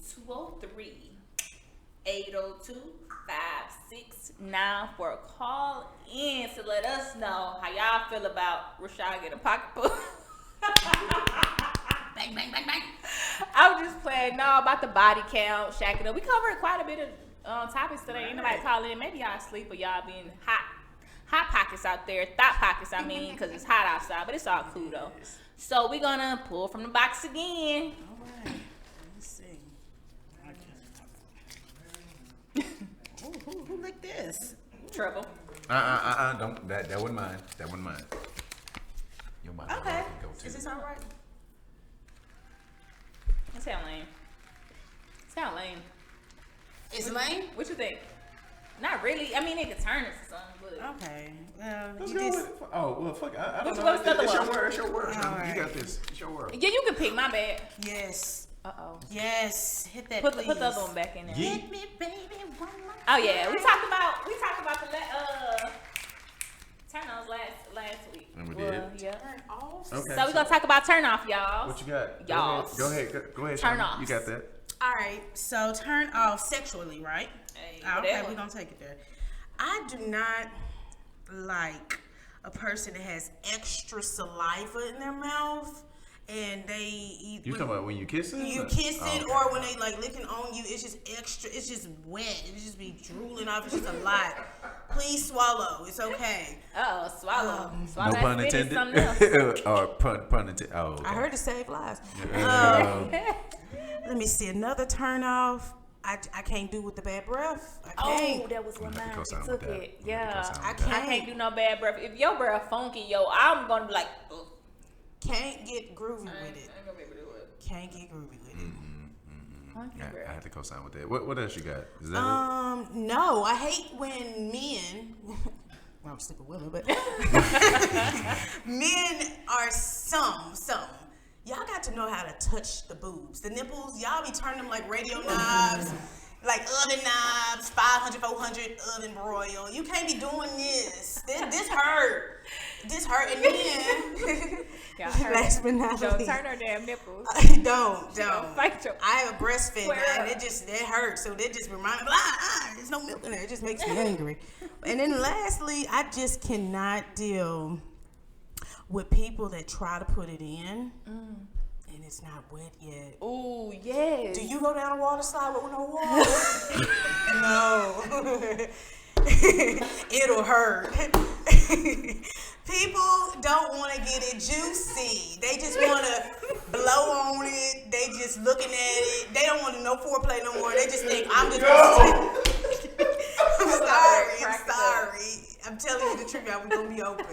Speaker 1: 203-802-5694. Call in to let us know how y'all feel about Rashad getting a pocket poo. Bang, bang, bang, bang. I was just playing. No, about the body count, shacking up. We covered quite a bit of topics today. Ain't nobody calling in. Maybe y'all asleep or y'all being hot pockets out there. Thought pockets, I mean, because it's hot outside. But it's all cool, though. So we're going to pull from the box again.
Speaker 3: All right. Let's see. Who licked this?
Speaker 1: Trouble.
Speaker 2: Don't. That wasn't mine. That wasn't mine. Your mind.
Speaker 3: Okay.
Speaker 2: Go to.
Speaker 3: Is this all right?
Speaker 1: It sound lame.
Speaker 3: It's lame?
Speaker 1: What you think? Not really. I mean, it could turn into something, but
Speaker 3: Okay. Well,
Speaker 2: Let's
Speaker 3: you
Speaker 2: go
Speaker 3: just...
Speaker 2: with. Oh well, fuck. I don't
Speaker 1: What's
Speaker 2: know.
Speaker 1: the other
Speaker 2: It's your
Speaker 1: one?
Speaker 2: word. It's your word.
Speaker 3: All
Speaker 2: You
Speaker 3: right.
Speaker 2: got this. It's your word.
Speaker 1: yeah, you can pick. My bad.
Speaker 3: Yes.
Speaker 1: Uh-oh.
Speaker 3: Yes. Hit that,
Speaker 1: Put
Speaker 3: please.
Speaker 1: the other one back in there.
Speaker 2: Yeah.
Speaker 3: Hit me, baby, one more
Speaker 1: Oh yeah, we talked about the turn offs last week.
Speaker 2: And we did?
Speaker 1: Yeah.
Speaker 3: turn off.
Speaker 2: Okay.
Speaker 1: So we're gonna talk about turn off, y'all.
Speaker 2: What you got?
Speaker 1: Y'all.
Speaker 2: Go ahead. Go ahead.
Speaker 1: Turn
Speaker 2: Shaunie.
Speaker 1: offs.
Speaker 2: You got that?
Speaker 3: All right. So turn off sexually, right?
Speaker 1: Hey,
Speaker 3: Okay,
Speaker 1: whatever.
Speaker 3: we're going to take it there. I do not like a person that has extra saliva in their mouth and they
Speaker 2: You talking about when you kiss it?
Speaker 3: you kiss it
Speaker 2: okay.
Speaker 3: or when they like licking on you, it's just extra, it's just wet, it just be drooling off, it's just a lot. Please swallow, it's okay.
Speaker 1: Oh, swallow. Swallow
Speaker 2: No
Speaker 1: that
Speaker 2: pun
Speaker 1: spit is
Speaker 2: intended.
Speaker 1: something else.
Speaker 2: Or pun intended. Oh, okay.
Speaker 3: I heard it save lives.
Speaker 2: Yeah.
Speaker 3: Let me see, another turn off. I can't do with the bad breath. I can't.
Speaker 1: Oh, that was one
Speaker 2: I'm gonna
Speaker 1: mine.
Speaker 2: have to co-sign
Speaker 1: Took
Speaker 2: with that.
Speaker 1: it.
Speaker 2: I'm gonna have to
Speaker 1: Yeah.
Speaker 2: co-sign
Speaker 3: I
Speaker 2: with that.
Speaker 1: I can't do no bad breath. If your breath funky, I'm gonna be like, ugh.
Speaker 3: Can't get groovy
Speaker 1: I ain't
Speaker 3: with it.
Speaker 1: gonna be able to do it.
Speaker 3: Can't get groovy with it.
Speaker 1: Funky
Speaker 2: Yeah,
Speaker 1: breath.
Speaker 2: I had to co-sign with that. What else you got? Is that
Speaker 3: No, I hate when men. Well, I'm sleeping with women, but men are some. Y'all got to know how to touch the boobs, the nipples. Y'all be turning them like radio knobs, like oven knobs, 500, 400 oven broil. You can't be doing this. This hurt. This hurt, and then
Speaker 1: Y'all heard
Speaker 3: last
Speaker 1: it.
Speaker 3: but not
Speaker 1: Don't
Speaker 3: least,
Speaker 1: turn her damn nipples.
Speaker 3: don't.
Speaker 1: Fight your.
Speaker 3: I have a breastfed,
Speaker 1: Square
Speaker 3: man.
Speaker 1: up.
Speaker 3: It hurts. So that just reminds me, there's no milk in there. It just makes me angry. And then lastly, I just cannot deal with people that try to put it in and it's not wet yet.
Speaker 1: Ooh, yes.
Speaker 3: Do you go down a water slide with no water? No. It'll hurt. People don't want to get it juicy. They just want to blow on it. They just looking at it. They don't want to know foreplay no more. They just think I'm just. I'm sorry. I'm telling you the truth, y'all. We're gonna be open.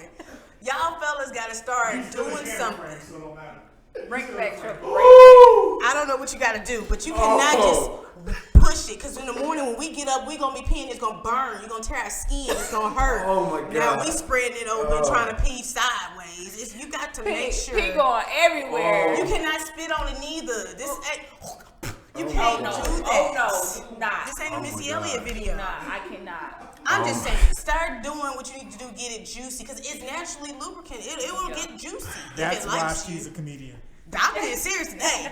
Speaker 3: Y'all fellas gotta start doing something.
Speaker 4: So it don't matter.
Speaker 1: Bring it back, Triple.
Speaker 3: I don't know what you gotta do, but you cannot just push it. Cause in the morning when we get up, we gonna be peeing. It's gonna burn. You're gonna tear our skin. It's gonna hurt.
Speaker 2: Oh my
Speaker 3: Now
Speaker 2: God.
Speaker 3: we spreading it open, trying to pee sideways. You got to make sure.
Speaker 1: Pee going everywhere.
Speaker 3: You cannot spit on it neither. This You
Speaker 1: Oh
Speaker 3: can't
Speaker 1: no!
Speaker 3: do that.
Speaker 1: Oh no! Do not.
Speaker 3: This ain't a
Speaker 2: Oh
Speaker 3: Missy
Speaker 2: my
Speaker 3: Elliott
Speaker 2: God.
Speaker 3: video.
Speaker 1: Nah, I cannot.
Speaker 3: I'm just saying, start doing what you need to do, get it juicy, because it's naturally lubricant. It will get juicy.
Speaker 4: That's
Speaker 3: if it
Speaker 4: why
Speaker 3: likes
Speaker 4: she's
Speaker 3: you.
Speaker 4: a comedian.
Speaker 3: I'm being serious today.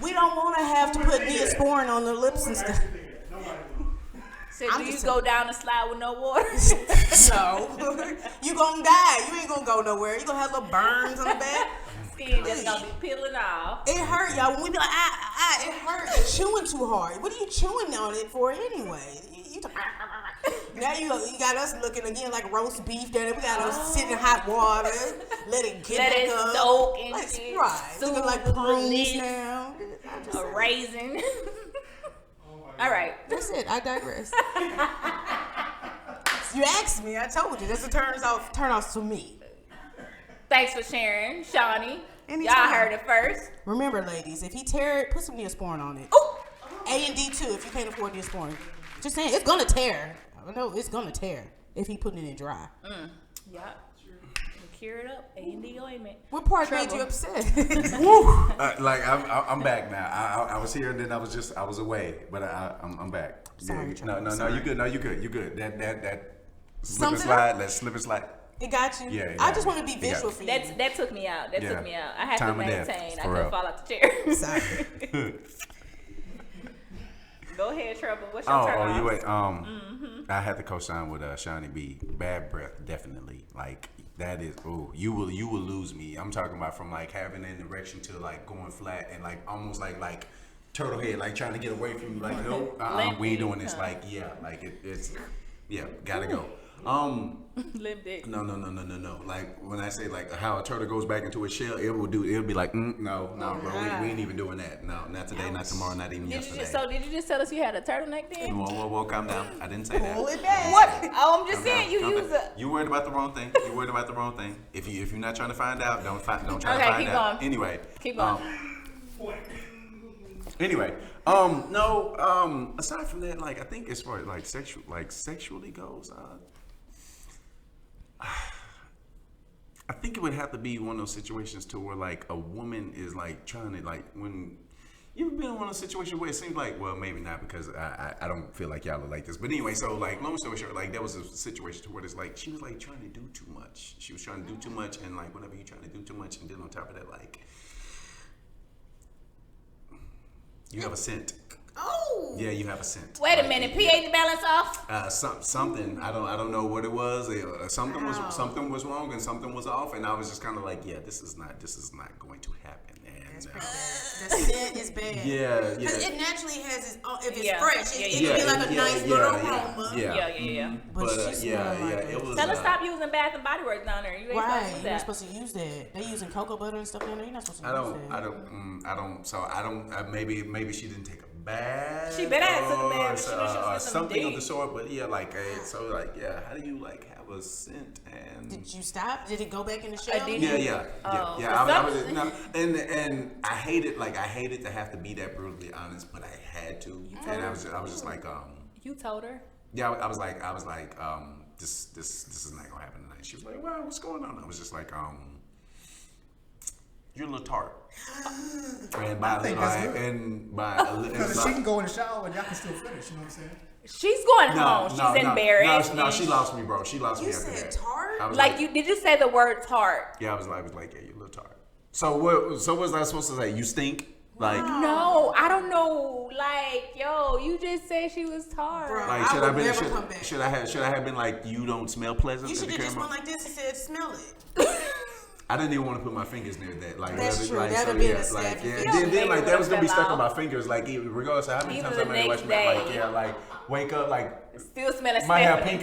Speaker 3: We don't want to have to put Neosporin on the lips and stuff.
Speaker 1: So
Speaker 3: I'm
Speaker 1: do you
Speaker 3: just
Speaker 1: go down the slide with no water?
Speaker 3: No. You gonna die. You ain't gonna go nowhere. You gonna have little burns on the back.
Speaker 1: Skin just gonna be peeling off.
Speaker 3: It hurt, y'all. When we be like, it hurt. You're chewing too hard. What are you chewing on it for anyway? Now you got us looking again like roast beef. There, we got us sit in hot water, let it get
Speaker 1: Let
Speaker 3: back
Speaker 1: it
Speaker 3: up.
Speaker 1: soak and
Speaker 3: Like,
Speaker 1: shit.
Speaker 3: right,
Speaker 1: Soup
Speaker 3: looking like
Speaker 1: with
Speaker 3: prunes
Speaker 1: this,
Speaker 3: now.
Speaker 1: a raisin. All right.
Speaker 3: That's it. I digress. You asked me. I told you. That's a turn off to me.
Speaker 1: Thanks for sharing, Shaunie.
Speaker 3: Anytime.
Speaker 1: Y'all heard it first.
Speaker 3: Remember, ladies, if he tear it, put some Neosporin on it.
Speaker 1: Ooh.
Speaker 3: A&D too, if you can't afford Neosporin. Just saying, it's gonna tear. I know it's gonna tear if he putting it in dry.
Speaker 1: Yup. Cure it up. A&D ointment.
Speaker 3: What part
Speaker 1: Trouble.
Speaker 3: made you upset?
Speaker 2: Like I'm back now. I was here and then I was away, but I'm back.
Speaker 3: Sorry,
Speaker 2: Yeah. No,
Speaker 3: Sorry.
Speaker 2: you good. No, you good. You good. That slip
Speaker 3: Something
Speaker 2: and slide. Let's slip and slide.
Speaker 3: It got you.
Speaker 2: Yeah,
Speaker 3: I
Speaker 2: yeah.
Speaker 3: just want to be
Speaker 2: It got
Speaker 3: visual
Speaker 2: you.
Speaker 3: for you.
Speaker 1: That took me out. That
Speaker 2: Yeah.
Speaker 1: took me out. I had
Speaker 2: Time
Speaker 1: to
Speaker 2: of death,
Speaker 1: maintain. I
Speaker 2: for
Speaker 1: couldn't
Speaker 2: real.
Speaker 1: fall off the chair.
Speaker 3: Sorry.
Speaker 1: Go ahead, Trouble. What's your turn
Speaker 2: Oh,
Speaker 1: off?
Speaker 2: you wait. I had to co-sign with Shaunie B. Bad breath, definitely. Like that is. Oh, you will lose me. I'm talking about from like having an erection to like going flat and like almost like turtle head, like trying to get away from you. Like no, we ain't doing this. Like yeah, like it's yeah, gotta go.
Speaker 1: Limp dick.
Speaker 2: No. Like when I say like how a turtle goes back into its shell, it'll be like no, bro, we ain't even doing that. No, not today, not tomorrow, not even yesterday.
Speaker 1: Did you just tell us you had a turtleneck then?
Speaker 2: Whoa, calm down. I didn't say that.
Speaker 3: Pull it back.
Speaker 1: What? Oh, I'm just
Speaker 2: Calm
Speaker 1: saying
Speaker 2: down,
Speaker 1: you
Speaker 2: calm
Speaker 1: use
Speaker 2: down.
Speaker 1: a.
Speaker 2: You worried about the wrong thing. You worried about the wrong thing. If you're not trying to find out, don't try to
Speaker 1: Okay,
Speaker 2: find
Speaker 1: keep
Speaker 2: out.
Speaker 1: going.
Speaker 2: Anyway.
Speaker 1: Keep going.
Speaker 2: Anyway, aside from that, like I think as far as sexually goes, I think it would have to be one of those situations to where like a woman is like trying to like when you ever been in one of those situations where it seems like, well, maybe not because I don't feel like y'all are like this, but anyway, so like long story short, like there was a situation to where it's like she was like trying to do too much. She was trying to do too much, and like whenever you're trying to do too much, and then on top of that, like you have a scent.
Speaker 3: Oh.
Speaker 2: Yeah, you have a scent.
Speaker 1: Wait a
Speaker 2: Like,
Speaker 1: minute. pH balance off.
Speaker 2: Something I don't know what it was. Something was wrong and something was off, and I was just kind of like, yeah, this is not going to happen. And
Speaker 3: That's pretty bad. The scent is bad.
Speaker 2: yeah.
Speaker 3: Because it naturally has its own, if it's
Speaker 1: Yeah.
Speaker 3: fresh, it
Speaker 1: Yeah,
Speaker 3: can be like a nice little aroma.
Speaker 2: Yeah.
Speaker 3: But she smelled like
Speaker 2: it was.
Speaker 1: Tell us stop using Bath and Body Works down there. You ain't
Speaker 3: Right,
Speaker 1: supposed to use
Speaker 3: you're not
Speaker 1: that.
Speaker 3: supposed to use that. They using cocoa butter and stuff down there. You're not supposed to
Speaker 2: I
Speaker 3: use
Speaker 2: don't.
Speaker 3: that.
Speaker 2: I don't. So I don't. Maybe she didn't take a bath.
Speaker 1: She better have took a bath,
Speaker 2: or
Speaker 1: but she knew she was some
Speaker 2: something of
Speaker 1: dick.
Speaker 2: the sort. But yeah, so how do you like have a scent and?
Speaker 3: Did you stop? Did it go back in the shell?
Speaker 1: did
Speaker 2: Yeah.
Speaker 1: Oh,
Speaker 2: I
Speaker 1: for
Speaker 2: was
Speaker 1: some-
Speaker 2: no, and I hated to have to be that brutally honest, but I had to, and I was just like,
Speaker 1: You told her.
Speaker 2: yeah, I was like, this is not gonna happen tonight. She was like, well, what's going on? I was just like, you're a little tart, and by a
Speaker 4: think
Speaker 2: little,
Speaker 4: that's good.
Speaker 2: and by a little,
Speaker 4: Because she can go in the shower and y'all can still finish. You know what I'm saying?
Speaker 1: She's going home. She's embarrassed.
Speaker 2: No,
Speaker 1: and
Speaker 2: she lost me, bro. She lost
Speaker 3: You
Speaker 2: me after
Speaker 3: said
Speaker 2: that.
Speaker 3: tart?
Speaker 2: I was
Speaker 1: Like you? Did you say the word tart?
Speaker 2: Yeah, I was like, yeah, you're a little tart. So what? So was I supposed to say? You stink? Like,
Speaker 1: No, I don't know. Like, yo, you just said she was tart.
Speaker 3: Bro.
Speaker 2: like
Speaker 3: I
Speaker 2: should I
Speaker 3: would
Speaker 2: been
Speaker 3: never come back.
Speaker 2: should I have been like, you don't smell pleasant?
Speaker 3: You
Speaker 2: at
Speaker 3: should
Speaker 2: the
Speaker 3: have just
Speaker 2: camera?
Speaker 3: went like this and said, smell it.
Speaker 2: I didn't even want to put my fingers near that. Like
Speaker 3: That's true.
Speaker 2: Like,
Speaker 3: That'd
Speaker 2: so,
Speaker 3: be
Speaker 2: yeah,
Speaker 3: a
Speaker 2: like
Speaker 3: stab.
Speaker 2: yeah.
Speaker 3: You
Speaker 2: Then
Speaker 1: know,
Speaker 2: like that was gonna be
Speaker 1: fell
Speaker 2: stuck on
Speaker 1: off.
Speaker 2: my fingers. Like regardless of how many
Speaker 1: Even
Speaker 2: times I
Speaker 1: the
Speaker 2: might watch
Speaker 1: next
Speaker 2: that. Like
Speaker 1: day.
Speaker 2: yeah, like wake up like.
Speaker 1: Still smelling
Speaker 2: Might have
Speaker 1: Stephanie.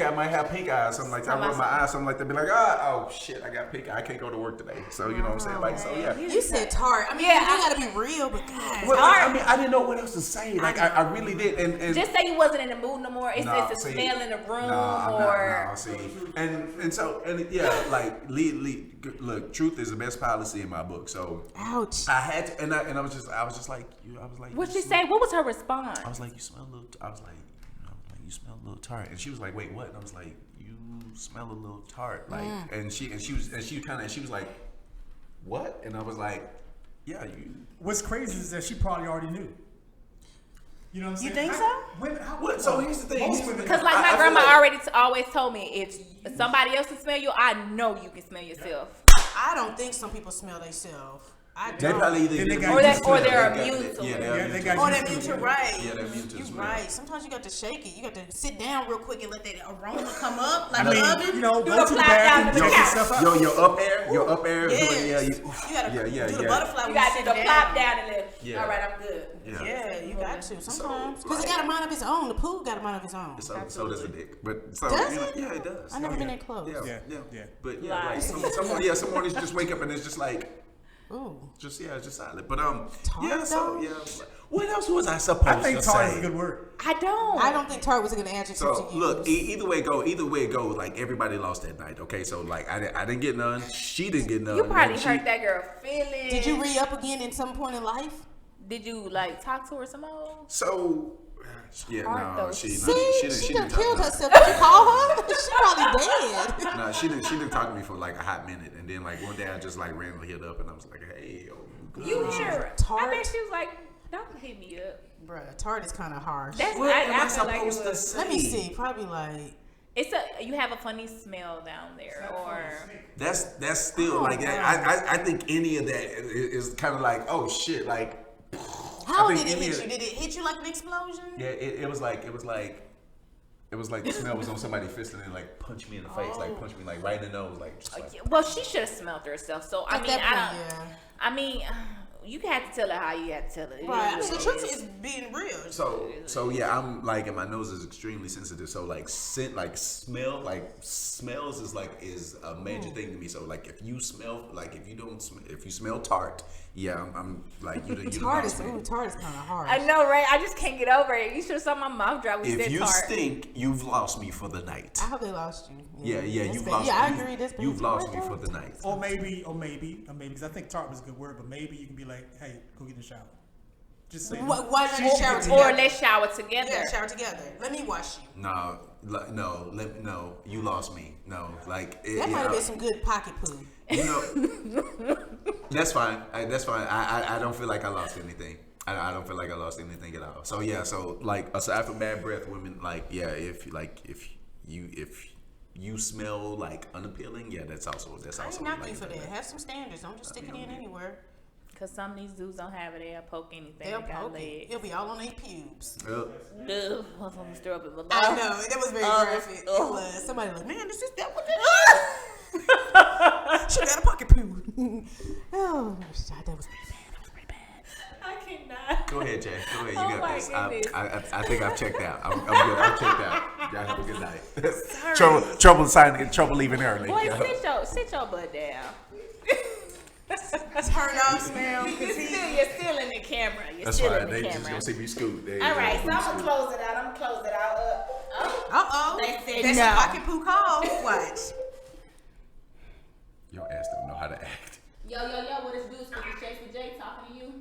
Speaker 2: pink eye, or something like that. I rub my eyes, something like that. Be like, oh shit, I got pink eye. I can't go to work today. So you know what I'm saying? Like, so yeah.
Speaker 3: You said tart. I mean,
Speaker 1: Yeah,
Speaker 3: you gotta be real, but guys.
Speaker 2: Well,
Speaker 1: Tart.
Speaker 2: I mean, I didn't know what else to say. Like, I really did. And
Speaker 1: Just say you wasn't in the mood no more. It's
Speaker 2: Nah,
Speaker 1: the
Speaker 2: see,
Speaker 1: smell in the room
Speaker 2: nah,
Speaker 1: or.
Speaker 2: nah, see, and yeah, like look, truth is the best policy in my book. So
Speaker 3: Ouch.
Speaker 2: I had to, and I was just like,
Speaker 1: What'd
Speaker 2: you
Speaker 1: she say? What was her response?
Speaker 2: I was like, you smell a little. I was like, you smell a little tart, and she was like, wait, what? And I was like, you smell a little tart, like, and she was like, what? And I was like, yeah, you.
Speaker 4: What's crazy is that she probably already knew. You know what I'm saying?
Speaker 3: You think so?
Speaker 4: Women,
Speaker 2: What? So here's the thing.
Speaker 4: Most women.
Speaker 1: Because like my
Speaker 2: I feel
Speaker 1: grandma
Speaker 2: like-
Speaker 1: already always told me, if somebody else can smell you, I know you can smell yourself.
Speaker 3: I don't think some people smell themselves. I
Speaker 2: They
Speaker 3: don't.
Speaker 2: probably either
Speaker 4: Then they
Speaker 2: get
Speaker 4: got
Speaker 2: used
Speaker 4: used
Speaker 2: to
Speaker 4: to
Speaker 2: it.
Speaker 4: it.
Speaker 1: Or they're
Speaker 2: They got-
Speaker 1: immune to
Speaker 2: Yeah,
Speaker 1: it.
Speaker 2: they're
Speaker 4: Yeah,
Speaker 2: immune
Speaker 4: they
Speaker 2: to
Speaker 4: got
Speaker 2: it.
Speaker 3: Oh,
Speaker 4: used
Speaker 3: that
Speaker 4: to
Speaker 3: means
Speaker 4: it.
Speaker 3: you're right.
Speaker 2: Yeah, they're immune to the
Speaker 3: You're
Speaker 2: smell.
Speaker 3: right. Sometimes you got to shake it. You got to sit down real quick and let that aroma come up like
Speaker 4: I
Speaker 3: an
Speaker 4: mean,
Speaker 3: oven.
Speaker 4: you know,
Speaker 1: Do
Speaker 4: go
Speaker 1: the
Speaker 4: to the
Speaker 1: flap down
Speaker 4: bathroom,
Speaker 1: to the
Speaker 4: check
Speaker 1: couch.
Speaker 4: yourself out.
Speaker 2: Your up air.
Speaker 3: Yes.
Speaker 2: Yeah,
Speaker 3: You got to do the butterfly
Speaker 1: You
Speaker 3: when
Speaker 1: gotta
Speaker 3: sit
Speaker 1: do the plop down and then,
Speaker 2: Yeah.
Speaker 1: all right, I'm good.
Speaker 3: Yeah, you got to sometimes.
Speaker 2: So,
Speaker 3: Because it got a mind of its own. The pool got a mind of its own.
Speaker 2: So does a dick, but so
Speaker 3: Does
Speaker 2: you know,
Speaker 3: it?
Speaker 2: yeah, it does.
Speaker 3: I never
Speaker 4: Oh,
Speaker 3: been
Speaker 4: yeah.
Speaker 3: that close.
Speaker 4: Yeah.
Speaker 2: But yeah, like
Speaker 1: Lies.
Speaker 2: some mornings just wake up and it's just like,
Speaker 3: Ooh.
Speaker 2: it's just silent. But
Speaker 3: Tart,
Speaker 2: yeah, so
Speaker 3: though?
Speaker 2: yeah. What else was I supposed
Speaker 4: I think
Speaker 2: to
Speaker 4: tart
Speaker 2: say?
Speaker 4: is a good word.
Speaker 1: I don't.
Speaker 3: I don't think tart was a good adjective
Speaker 2: So
Speaker 3: to use.
Speaker 2: look, either way it goes. Like everybody lost that night. Okay, so like I didn't get none. She didn't get none.
Speaker 1: You probably
Speaker 2: and she-
Speaker 1: hurt that girl feelings.
Speaker 3: Did you re-up again in some point in life?
Speaker 1: Did you like talk to her some more?
Speaker 2: So yeah,
Speaker 1: Hard
Speaker 2: no,
Speaker 1: though.
Speaker 2: she
Speaker 3: See,
Speaker 2: didn't
Speaker 3: done
Speaker 2: talk
Speaker 3: killed
Speaker 2: to me.
Speaker 3: herself. Did you call her? She probably dead.
Speaker 2: No, she didn't talk to me for like a hot minute, and then like one day I just like randomly hit up, and I was like, hey, yo, good.
Speaker 1: You hear her. I
Speaker 3: Tart?
Speaker 1: bet she was like, don't hit me up.
Speaker 3: Bruh, tart is kind of harsh.
Speaker 1: That's
Speaker 2: What am I
Speaker 1: I feel like it
Speaker 2: supposed to
Speaker 1: was.
Speaker 2: say?
Speaker 3: Let me see. Probably like.
Speaker 1: It's you have a funny smell down there, or
Speaker 2: That's still like that. I think any of that is kind of like, oh shit, like.
Speaker 3: How
Speaker 2: I
Speaker 3: did
Speaker 2: think
Speaker 3: it
Speaker 2: any
Speaker 3: hit
Speaker 2: of-
Speaker 3: you? Did it hit you like an explosion?
Speaker 2: Yeah, it was like the smell was on somebody fist and then like punch me in the face, like punch me like right in the nose, like just like.
Speaker 1: well, she should have smelled herself. So I
Speaker 3: At
Speaker 1: mean,
Speaker 3: that
Speaker 1: I
Speaker 3: point,
Speaker 1: don't.
Speaker 3: yeah.
Speaker 1: I mean, you had to tell her how you had to tell her. It
Speaker 3: Right. I
Speaker 1: is
Speaker 3: mean, the
Speaker 1: what it
Speaker 3: truth
Speaker 1: is.
Speaker 3: is being real.
Speaker 2: So yeah, I'm like, and my nose is extremely sensitive. So like scent, like smells is a major thing to me. So like if you smell, like if you smell tart, yeah, I'm like you
Speaker 3: Tart is
Speaker 2: me.
Speaker 3: tart is kind of harsh.
Speaker 1: I know, right? I just can't get over it. You should have saw my mouth dry when you
Speaker 2: If
Speaker 1: said
Speaker 2: you
Speaker 1: tart.
Speaker 2: stink, you've lost me for the night.
Speaker 3: I hope they lost you.
Speaker 2: Yeah,
Speaker 3: that's
Speaker 2: you've
Speaker 3: bad.
Speaker 2: lost.
Speaker 3: Yeah, I
Speaker 2: you-
Speaker 3: agree. That's bad.
Speaker 2: You've lost
Speaker 3: What
Speaker 2: me
Speaker 3: the-
Speaker 2: for the night.
Speaker 4: Or maybe, because I think tart was a good word, but maybe you can be like, hey, go get in the shower. Just say
Speaker 3: Why not
Speaker 4: She
Speaker 3: just
Speaker 4: should
Speaker 3: shower
Speaker 4: get
Speaker 3: together?
Speaker 1: Or let's shower together.
Speaker 3: Yeah, shower together. Let me wash you.
Speaker 2: No, you lost me. No, like
Speaker 3: That might have been some good pocket poo.
Speaker 2: You know, that's fine. That's fine. I don't feel like I lost anything. I don't feel like I lost anything at all. So yeah. So like aside from bad breath, women like if you smell like unappealing, yeah, that's also
Speaker 3: I ain't
Speaker 2: like,
Speaker 3: knocking you for that. Have some standards. Don't just stick it in anywhere.
Speaker 1: Because some of these dudes don't have it. They'll poke anything.
Speaker 3: They'll
Speaker 1: They got
Speaker 3: poke it.
Speaker 1: legs.
Speaker 3: It'll be all on their pubes.
Speaker 2: Ugh.
Speaker 1: Ugh, I'm gonna stir up in my mouth.
Speaker 3: I know. That was very graphic. It
Speaker 1: ugh.
Speaker 3: was. Somebody like, man, this is that what that is? She got a pocket poo. Oh, that was pretty bad.
Speaker 1: I cannot.
Speaker 2: Go ahead, Jay. Go ahead. You
Speaker 1: Oh
Speaker 2: got
Speaker 1: my
Speaker 2: this.
Speaker 1: goodness.
Speaker 2: I think I've checked out. I'm good. I've checked out. Y'all have a good night.
Speaker 1: Sorry.
Speaker 2: trouble leaving early.
Speaker 1: Boy,
Speaker 2: Yeah.
Speaker 1: sit your butt down.
Speaker 3: Turn off smell.
Speaker 1: You're still in the camera. You're
Speaker 2: That's
Speaker 1: still
Speaker 2: fine.
Speaker 1: in the
Speaker 2: They just
Speaker 1: camera.
Speaker 2: gonna see me scoot. They
Speaker 1: All right, so
Speaker 2: gonna
Speaker 1: I'm gonna close it out. I'm gonna close it out.
Speaker 3: Uh-oh.
Speaker 1: They said
Speaker 3: That's
Speaker 1: no.
Speaker 3: a pocket poo call. Watch.
Speaker 2: Your ass don't know how to act.
Speaker 1: Yo, what is dudes with Chase with Jaye talking to you?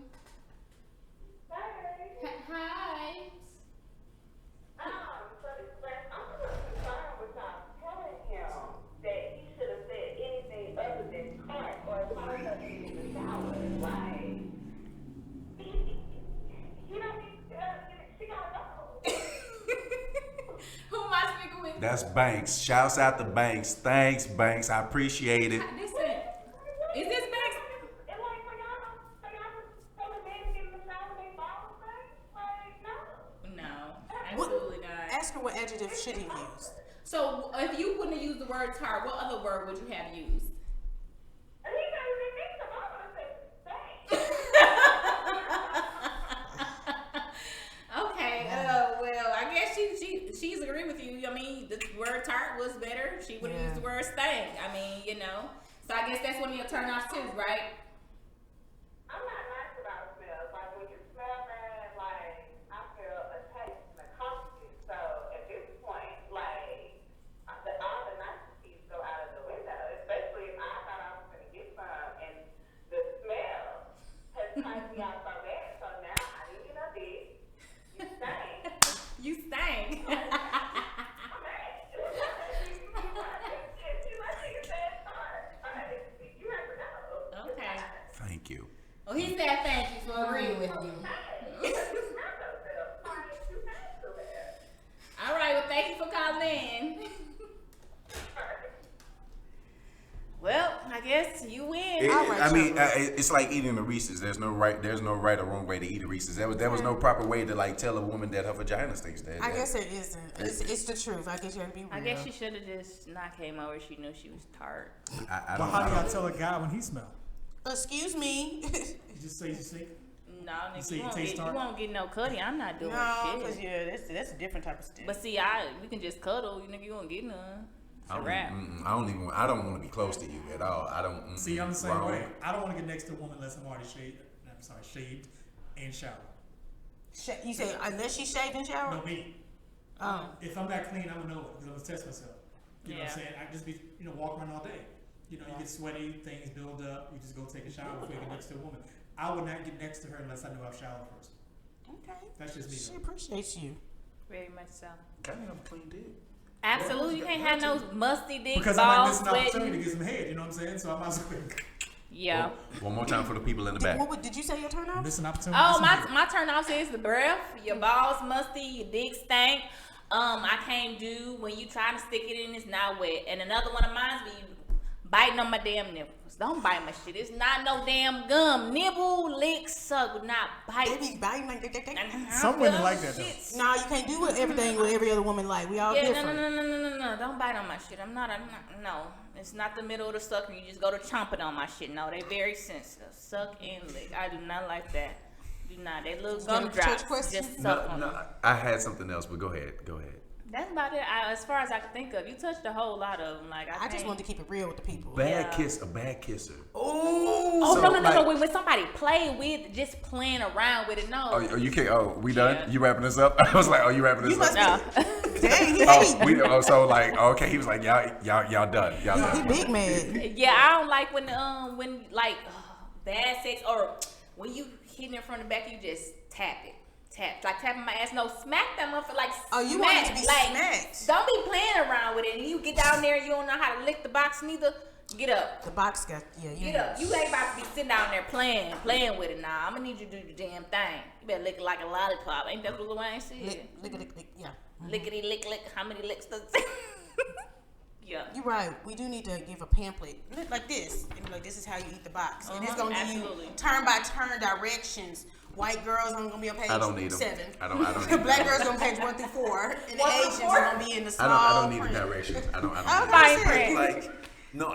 Speaker 1: Hi.
Speaker 5: So this last, I'm a little concerned with not telling him that he should have said anything other than tart or told her to get in the shower. Like, you know, she gotta go.
Speaker 1: Who am I speaking with?
Speaker 2: That's Banks. Shouts out to Banks. Thanks, Banks. I appreciate it.
Speaker 1: Listen, is this Banks?
Speaker 5: And like, for y'all to tell a man to get in the shower with their balls first? Like, no.
Speaker 1: No,
Speaker 3: What-
Speaker 1: absolutely not.
Speaker 3: Ask her what adjective should he use.
Speaker 1: So, if you wouldn't have used the word tart, what other word would you have used?
Speaker 5: And he said, we think the mama said, thanks.
Speaker 1: Okay, well, I guess she's agreeing with you. I mean, the word tart was better. She would have
Speaker 3: Yeah.
Speaker 1: used the word stank. I mean, you know. So I guess that's one of your turn-offs too, right?
Speaker 5: I'm not nice about smells. Like when you smell bad, like I feel a taste and a confidence. So at this point, like all the niceties go out of the window. Especially if I thought I was gonna get some, and the smell has turned me out so bad. So now I need you know this. You stink.
Speaker 1: You stank.
Speaker 5: I'm mad. You like you said sorry. You never know.
Speaker 1: Okay.
Speaker 2: Thank you.
Speaker 1: Well, he said thank you for agreeing with you.
Speaker 5: Hey, you smell yourself.
Speaker 2: I mean, it's like eating the Reese's. There's no right or wrong way to eat a Reese's. There was no proper way to like tell a woman that her vagina stinks.
Speaker 3: I guess it isn't. It's the truth. I guess you have to be real.
Speaker 1: I guess she should have just not came over. She knew she was tart.
Speaker 2: I
Speaker 4: But
Speaker 2: don't
Speaker 4: how do
Speaker 2: know.
Speaker 4: y'all tell a guy when he smell?
Speaker 3: Excuse me.
Speaker 4: You just say you stink.
Speaker 1: No, nigga,
Speaker 4: say
Speaker 1: you
Speaker 4: you
Speaker 1: won't,
Speaker 4: taste
Speaker 1: get, you
Speaker 4: tart?
Speaker 1: won't get no cutty. I'm not doing
Speaker 3: No, because
Speaker 1: shit.
Speaker 3: that's a different type of stick.
Speaker 1: But see, we can just cuddle. You nigga, you won't get none. It's a wrap.
Speaker 2: I don't want to be close to you at all. I don't.
Speaker 4: See, I'm the same
Speaker 2: wrong.
Speaker 4: way. I don't want to get next to a woman unless I'm already shaved and showered.
Speaker 3: You say unless she shaved and showered?
Speaker 4: No, me.
Speaker 3: Oh.
Speaker 4: If I'm not clean, I'm gonna know it because I'm gonna test myself. You know what I'm
Speaker 1: Yeah.
Speaker 4: saying? I just be, walk around all day. You get sweaty, things build up. You just go take a shower before you get next to a woman. I would not get next to her unless I knew I've showered first.
Speaker 3: Okay.
Speaker 4: That's just me.
Speaker 3: She appreciates you.
Speaker 1: Very much so.
Speaker 2: Kind of have a clean dick.
Speaker 1: Absolutely, you can't have no musty dick,
Speaker 4: Because I might
Speaker 1: balls
Speaker 4: miss an opportunity
Speaker 1: sweating.
Speaker 4: to get some head. You know what I'm saying? So I might as well
Speaker 1: Yeah.
Speaker 2: One more time for the people in the back.
Speaker 3: Did you say your turn off?
Speaker 4: miss an opportunity.
Speaker 1: Oh,
Speaker 4: to get some head.
Speaker 1: my turn off is the breath. Your balls musty, your dick stank. I can't do when you trying to stick it in, it's not wet. And another one of mine is when you biting on my damn nipples. Don't bite my shit. It's not no damn gum. Nibble, lick, suck, not bite.
Speaker 3: They be biting like that.
Speaker 4: Some women like that, though.
Speaker 1: Shit.
Speaker 3: No, you can't do everything with every other woman like. We all
Speaker 1: Yeah,
Speaker 3: different.
Speaker 1: no. Don't bite on my shit. I'm not, no. It's not the middle of the sucker. You just go to chomping on my shit. No, they very sensitive. Suck and lick. I do not like that. Do not. They little
Speaker 3: got a church
Speaker 1: gumdrops.
Speaker 3: question?
Speaker 1: Just suck on them.
Speaker 2: No, I had something else, but go ahead.
Speaker 1: That's about it. As far as I can think of, you touched a whole lot of them. Like
Speaker 3: I just wanted to keep it real with the people.
Speaker 2: A bad kisser.
Speaker 1: Oh
Speaker 2: So,
Speaker 1: no!
Speaker 2: like-
Speaker 1: When somebody play with, just playing around with it. No.
Speaker 2: Oh, you can't. Oh, we done?
Speaker 1: Yeah.
Speaker 2: You wrapping this up? I was like, oh, you wrapping this
Speaker 3: You
Speaker 2: up?
Speaker 3: must
Speaker 1: No.
Speaker 3: Dang, he
Speaker 2: So like, okay, he was like, y'all done. Y'all
Speaker 3: he
Speaker 2: done.
Speaker 3: big man.
Speaker 1: Yeah, I don't like when like bad sex or when you hitting it from the back, you just tap it. Like tapping my ass. No, smack that motherfucker like
Speaker 3: Oh, you
Speaker 1: smack.
Speaker 3: want it to be
Speaker 1: like,
Speaker 3: smacked.
Speaker 1: Don't be playing around with it. And you get down there and you don't know how to lick the box neither. Get up.
Speaker 3: The box got
Speaker 1: Get up. You ain't about to be sitting down there playing with it now. I'm gonna need you to do the damn thing. You better lick it like a lollipop. Ain't that what Lil Wayne said?
Speaker 3: Lick, yeah.
Speaker 1: Lickety lick. How many licks does Yeah.
Speaker 3: You're right. We do need to give a pamphlet like this. And be like, this is how you eat the box. And it's gonna give you
Speaker 1: Absolutely.
Speaker 3: turn by turn directions. White girls are gonna be on page
Speaker 2: I don't need them.
Speaker 3: 7.
Speaker 2: I don't need
Speaker 3: Black
Speaker 2: them.
Speaker 3: girls on page 1 through 4, and the
Speaker 1: 1 through
Speaker 3: Asians
Speaker 1: 4?
Speaker 3: are gonna be in the small.
Speaker 2: I don't need the
Speaker 3: print.
Speaker 2: directions. I don't.
Speaker 3: Okay.
Speaker 2: Need
Speaker 1: Fine
Speaker 2: it.
Speaker 1: print.
Speaker 2: Like, no,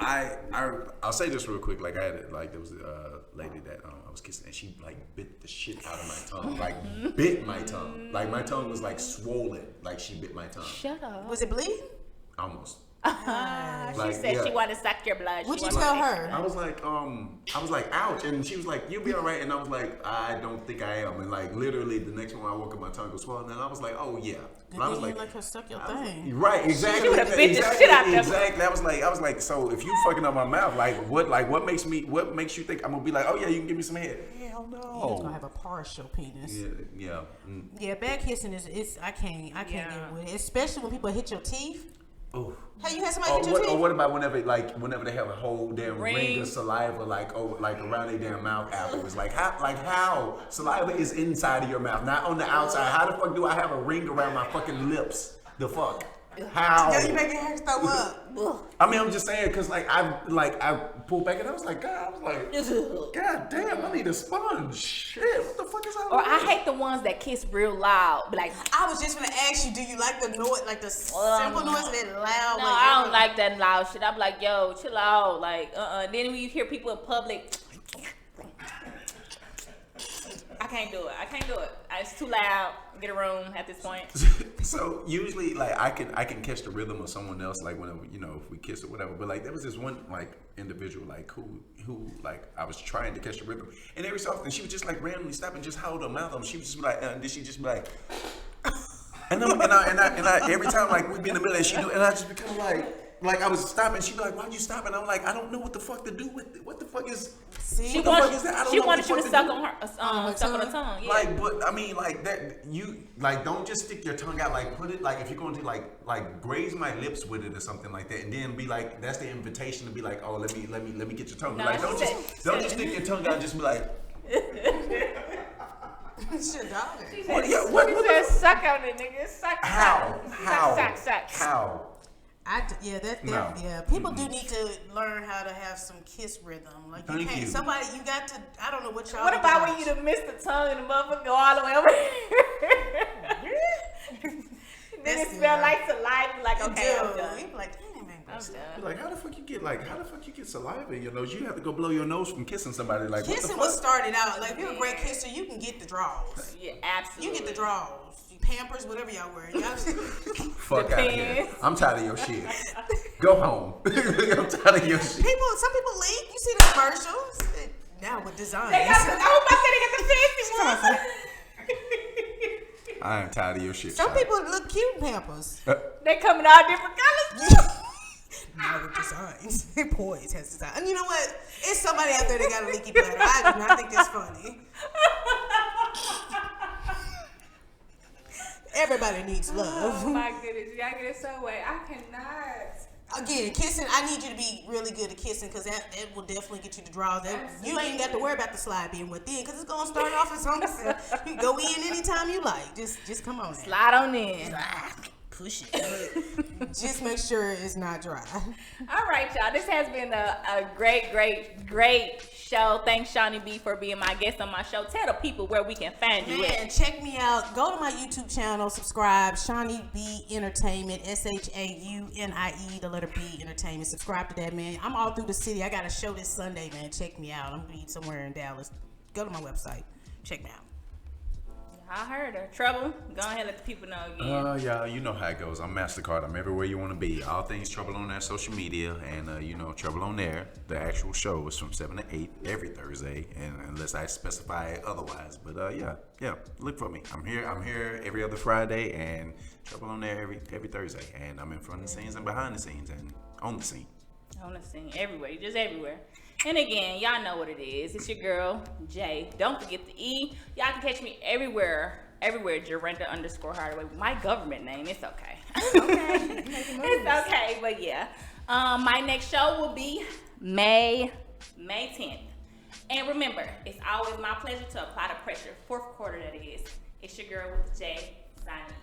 Speaker 2: I'll say this real quick. Like I had like there was a lady that I was kissing and she like bit the shit out of my tongue. Like bit my tongue. Like my tongue was like swollen. Like she bit my tongue.
Speaker 1: Shut up.
Speaker 3: Was it bleeding?
Speaker 2: Almost.
Speaker 1: She
Speaker 2: Like,
Speaker 1: said
Speaker 2: yeah.
Speaker 1: she wanted to suck your blood.
Speaker 3: What'd you
Speaker 1: She
Speaker 3: tell
Speaker 1: wanted-
Speaker 3: her?
Speaker 2: I was like, ouch, and she was like, you'll be all right, and I was like, I don't think I am, and like literally the next one I woke up, my tongue was swollen, and I was like, oh yeah,
Speaker 3: Good
Speaker 2: and I was
Speaker 3: thing you
Speaker 2: like,
Speaker 3: let her suck your thing.
Speaker 2: right, exactly,
Speaker 1: She would've bit the shit out them.
Speaker 2: exactly. I was like, so if you fucking up my mouth, what makes you think I'm gonna be like, oh yeah, you can give me some head? Hell
Speaker 3: You're just
Speaker 2: no.
Speaker 3: gonna have a partial penis.
Speaker 2: Yeah.
Speaker 3: Yeah, bad kissing is I can't
Speaker 1: Yeah.
Speaker 3: get with it, especially when people hit your teeth.
Speaker 2: Ooh.
Speaker 3: Hey, you had somebody hit your teeth?
Speaker 2: Or what about whenever they have a whole damn ring
Speaker 1: Ring.
Speaker 2: of saliva like around their damn mouth afterwards? Like how saliva is inside of your mouth, not on the outside. How the fuck do I have a ring around my fucking lips? The fuck? How?
Speaker 3: Now you making her throw up.
Speaker 2: I mean, I'm just saying because I pulled back and I was like, God damn, I need a sponge. Shit, what the fuck is all
Speaker 1: Or
Speaker 2: that?
Speaker 1: I hate the ones that kiss real loud. Be like,
Speaker 3: I was just gonna ask you, do you like the noise, like the simple noise, and that loud?
Speaker 1: no,
Speaker 3: like,
Speaker 1: I don't like that loud shit. I'm like, yo, chill out. Like, Then when you hear people in public, I can't do it. It's too loud. Get a room at this point.
Speaker 2: So usually, like I can catch the rhythm of someone else, like whenever if we kiss or whatever. But like there was this one like individual like who like I was trying to catch the rhythm, and every so often she would just like randomly stop and just hold her mouth on. She would just be like, and then she just be like, and I every time like we'd be in the middle and she do, and I just become like I was stopping. She'd be like, why'd you stop? And I'm like, I don't know what the fuck to do with it. What the fuck is?
Speaker 3: See,
Speaker 1: She
Speaker 2: the fuck
Speaker 1: wants
Speaker 2: is that? I don't
Speaker 1: she
Speaker 2: know what
Speaker 1: wanted
Speaker 2: the
Speaker 1: you to
Speaker 2: fuck
Speaker 1: suck
Speaker 2: do.
Speaker 1: on her, suck on her tongue. Yeah.
Speaker 2: Like, but I mean, like that. You like don't just stick your tongue out. Like, put it like if you're going to like graze my lips with it or something like that, and then be like, that's the invitation to be like, oh, let me get your tongue.
Speaker 1: No,
Speaker 2: Like,
Speaker 1: she
Speaker 2: don't
Speaker 1: said-
Speaker 2: just stick your tongue out. Just be like,
Speaker 3: it's your daughter.
Speaker 2: what? Yeah,
Speaker 1: She
Speaker 2: what?
Speaker 1: said, suck on it, nigga. Suck.
Speaker 2: How?
Speaker 1: Suck.
Speaker 2: How?
Speaker 3: People do need to learn how to have some kiss rhythm. Like you can't. Somebody, you got to. I don't know what y'all.
Speaker 1: What about when you done missed the tongue and the motherfucker go all the way over here? Then it smell like saliva. Like okay, I'm done.
Speaker 3: You be like, damn, man,
Speaker 1: I'm done.
Speaker 2: Like how the fuck you get saliva in your nose? You have to go blow your nose from kissing somebody. Like
Speaker 3: kissing
Speaker 2: what the fuck?
Speaker 3: was started out like if you're a great kisser, you can get the draws.
Speaker 1: Yeah, absolutely.
Speaker 3: You get the draws. Pampers, whatever y'all wear. Y'all
Speaker 2: Fuck out here. I'm tired of your shit. Go home. I'm tired of your shit.
Speaker 3: Some people leak. You see the commercials now with designs.
Speaker 1: I hope I said they got the fancy ones.
Speaker 2: I am tired of your shit.
Speaker 3: Some people look cute in Pampers.
Speaker 1: They come in all different colors.
Speaker 3: Now with designs. Poise has design. And you know what? It's somebody out there that got a leaky bladder. I do not think that's funny. Everybody needs love.
Speaker 1: Oh my goodness, y'all get it so way. I cannot.
Speaker 3: Again, kissing. I need you to be really good at kissing because that will definitely get you the draws. You ain't got to worry about the slide being within because it's gonna start off as something. You can go in anytime you like. Just come on.
Speaker 1: Slide on in.
Speaker 3: Push it. Just make sure it's not dry.
Speaker 1: All right, y'all. This has been a great show. Thanks, Shaunie B, for being my guest on my show. Tell the people where we can find you at.
Speaker 3: Check me out. Go to my YouTube channel. Subscribe. Shaunie B Entertainment. SHAUNIE, the letter B Entertainment. Subscribe to that, man. I'm all through the city. I got a show this Sunday, man. Check me out. I'm going to be somewhere in Dallas. Go to my website. Check me out.
Speaker 1: I heard her. Trouble? Go ahead and let the people know again.
Speaker 2: Yeah, you know how it goes. I'm MasterCard. I'm everywhere you want to be. All things Trouble on Air social media. And, Trouble on Air. The actual show is from 7 to 8 every Thursday. And unless I specify otherwise. But, yeah, look for me. I'm here every other Friday. And Trouble on Air every Thursday. And I'm in front of the scenes and behind the scenes and on the scene. On the scene.
Speaker 1: Everywhere. Just everywhere. And again, y'all know what it is. It's your girl, Jaye. Don't forget the E. Y'all can catch me everywhere, Jarenda_Hardaway. My government name. It's okay. It's okay, but yeah. My next show will be May 10th. And remember, it's always my pleasure to apply the pressure. Fourth quarter, that is. It's your girl with the J, signing.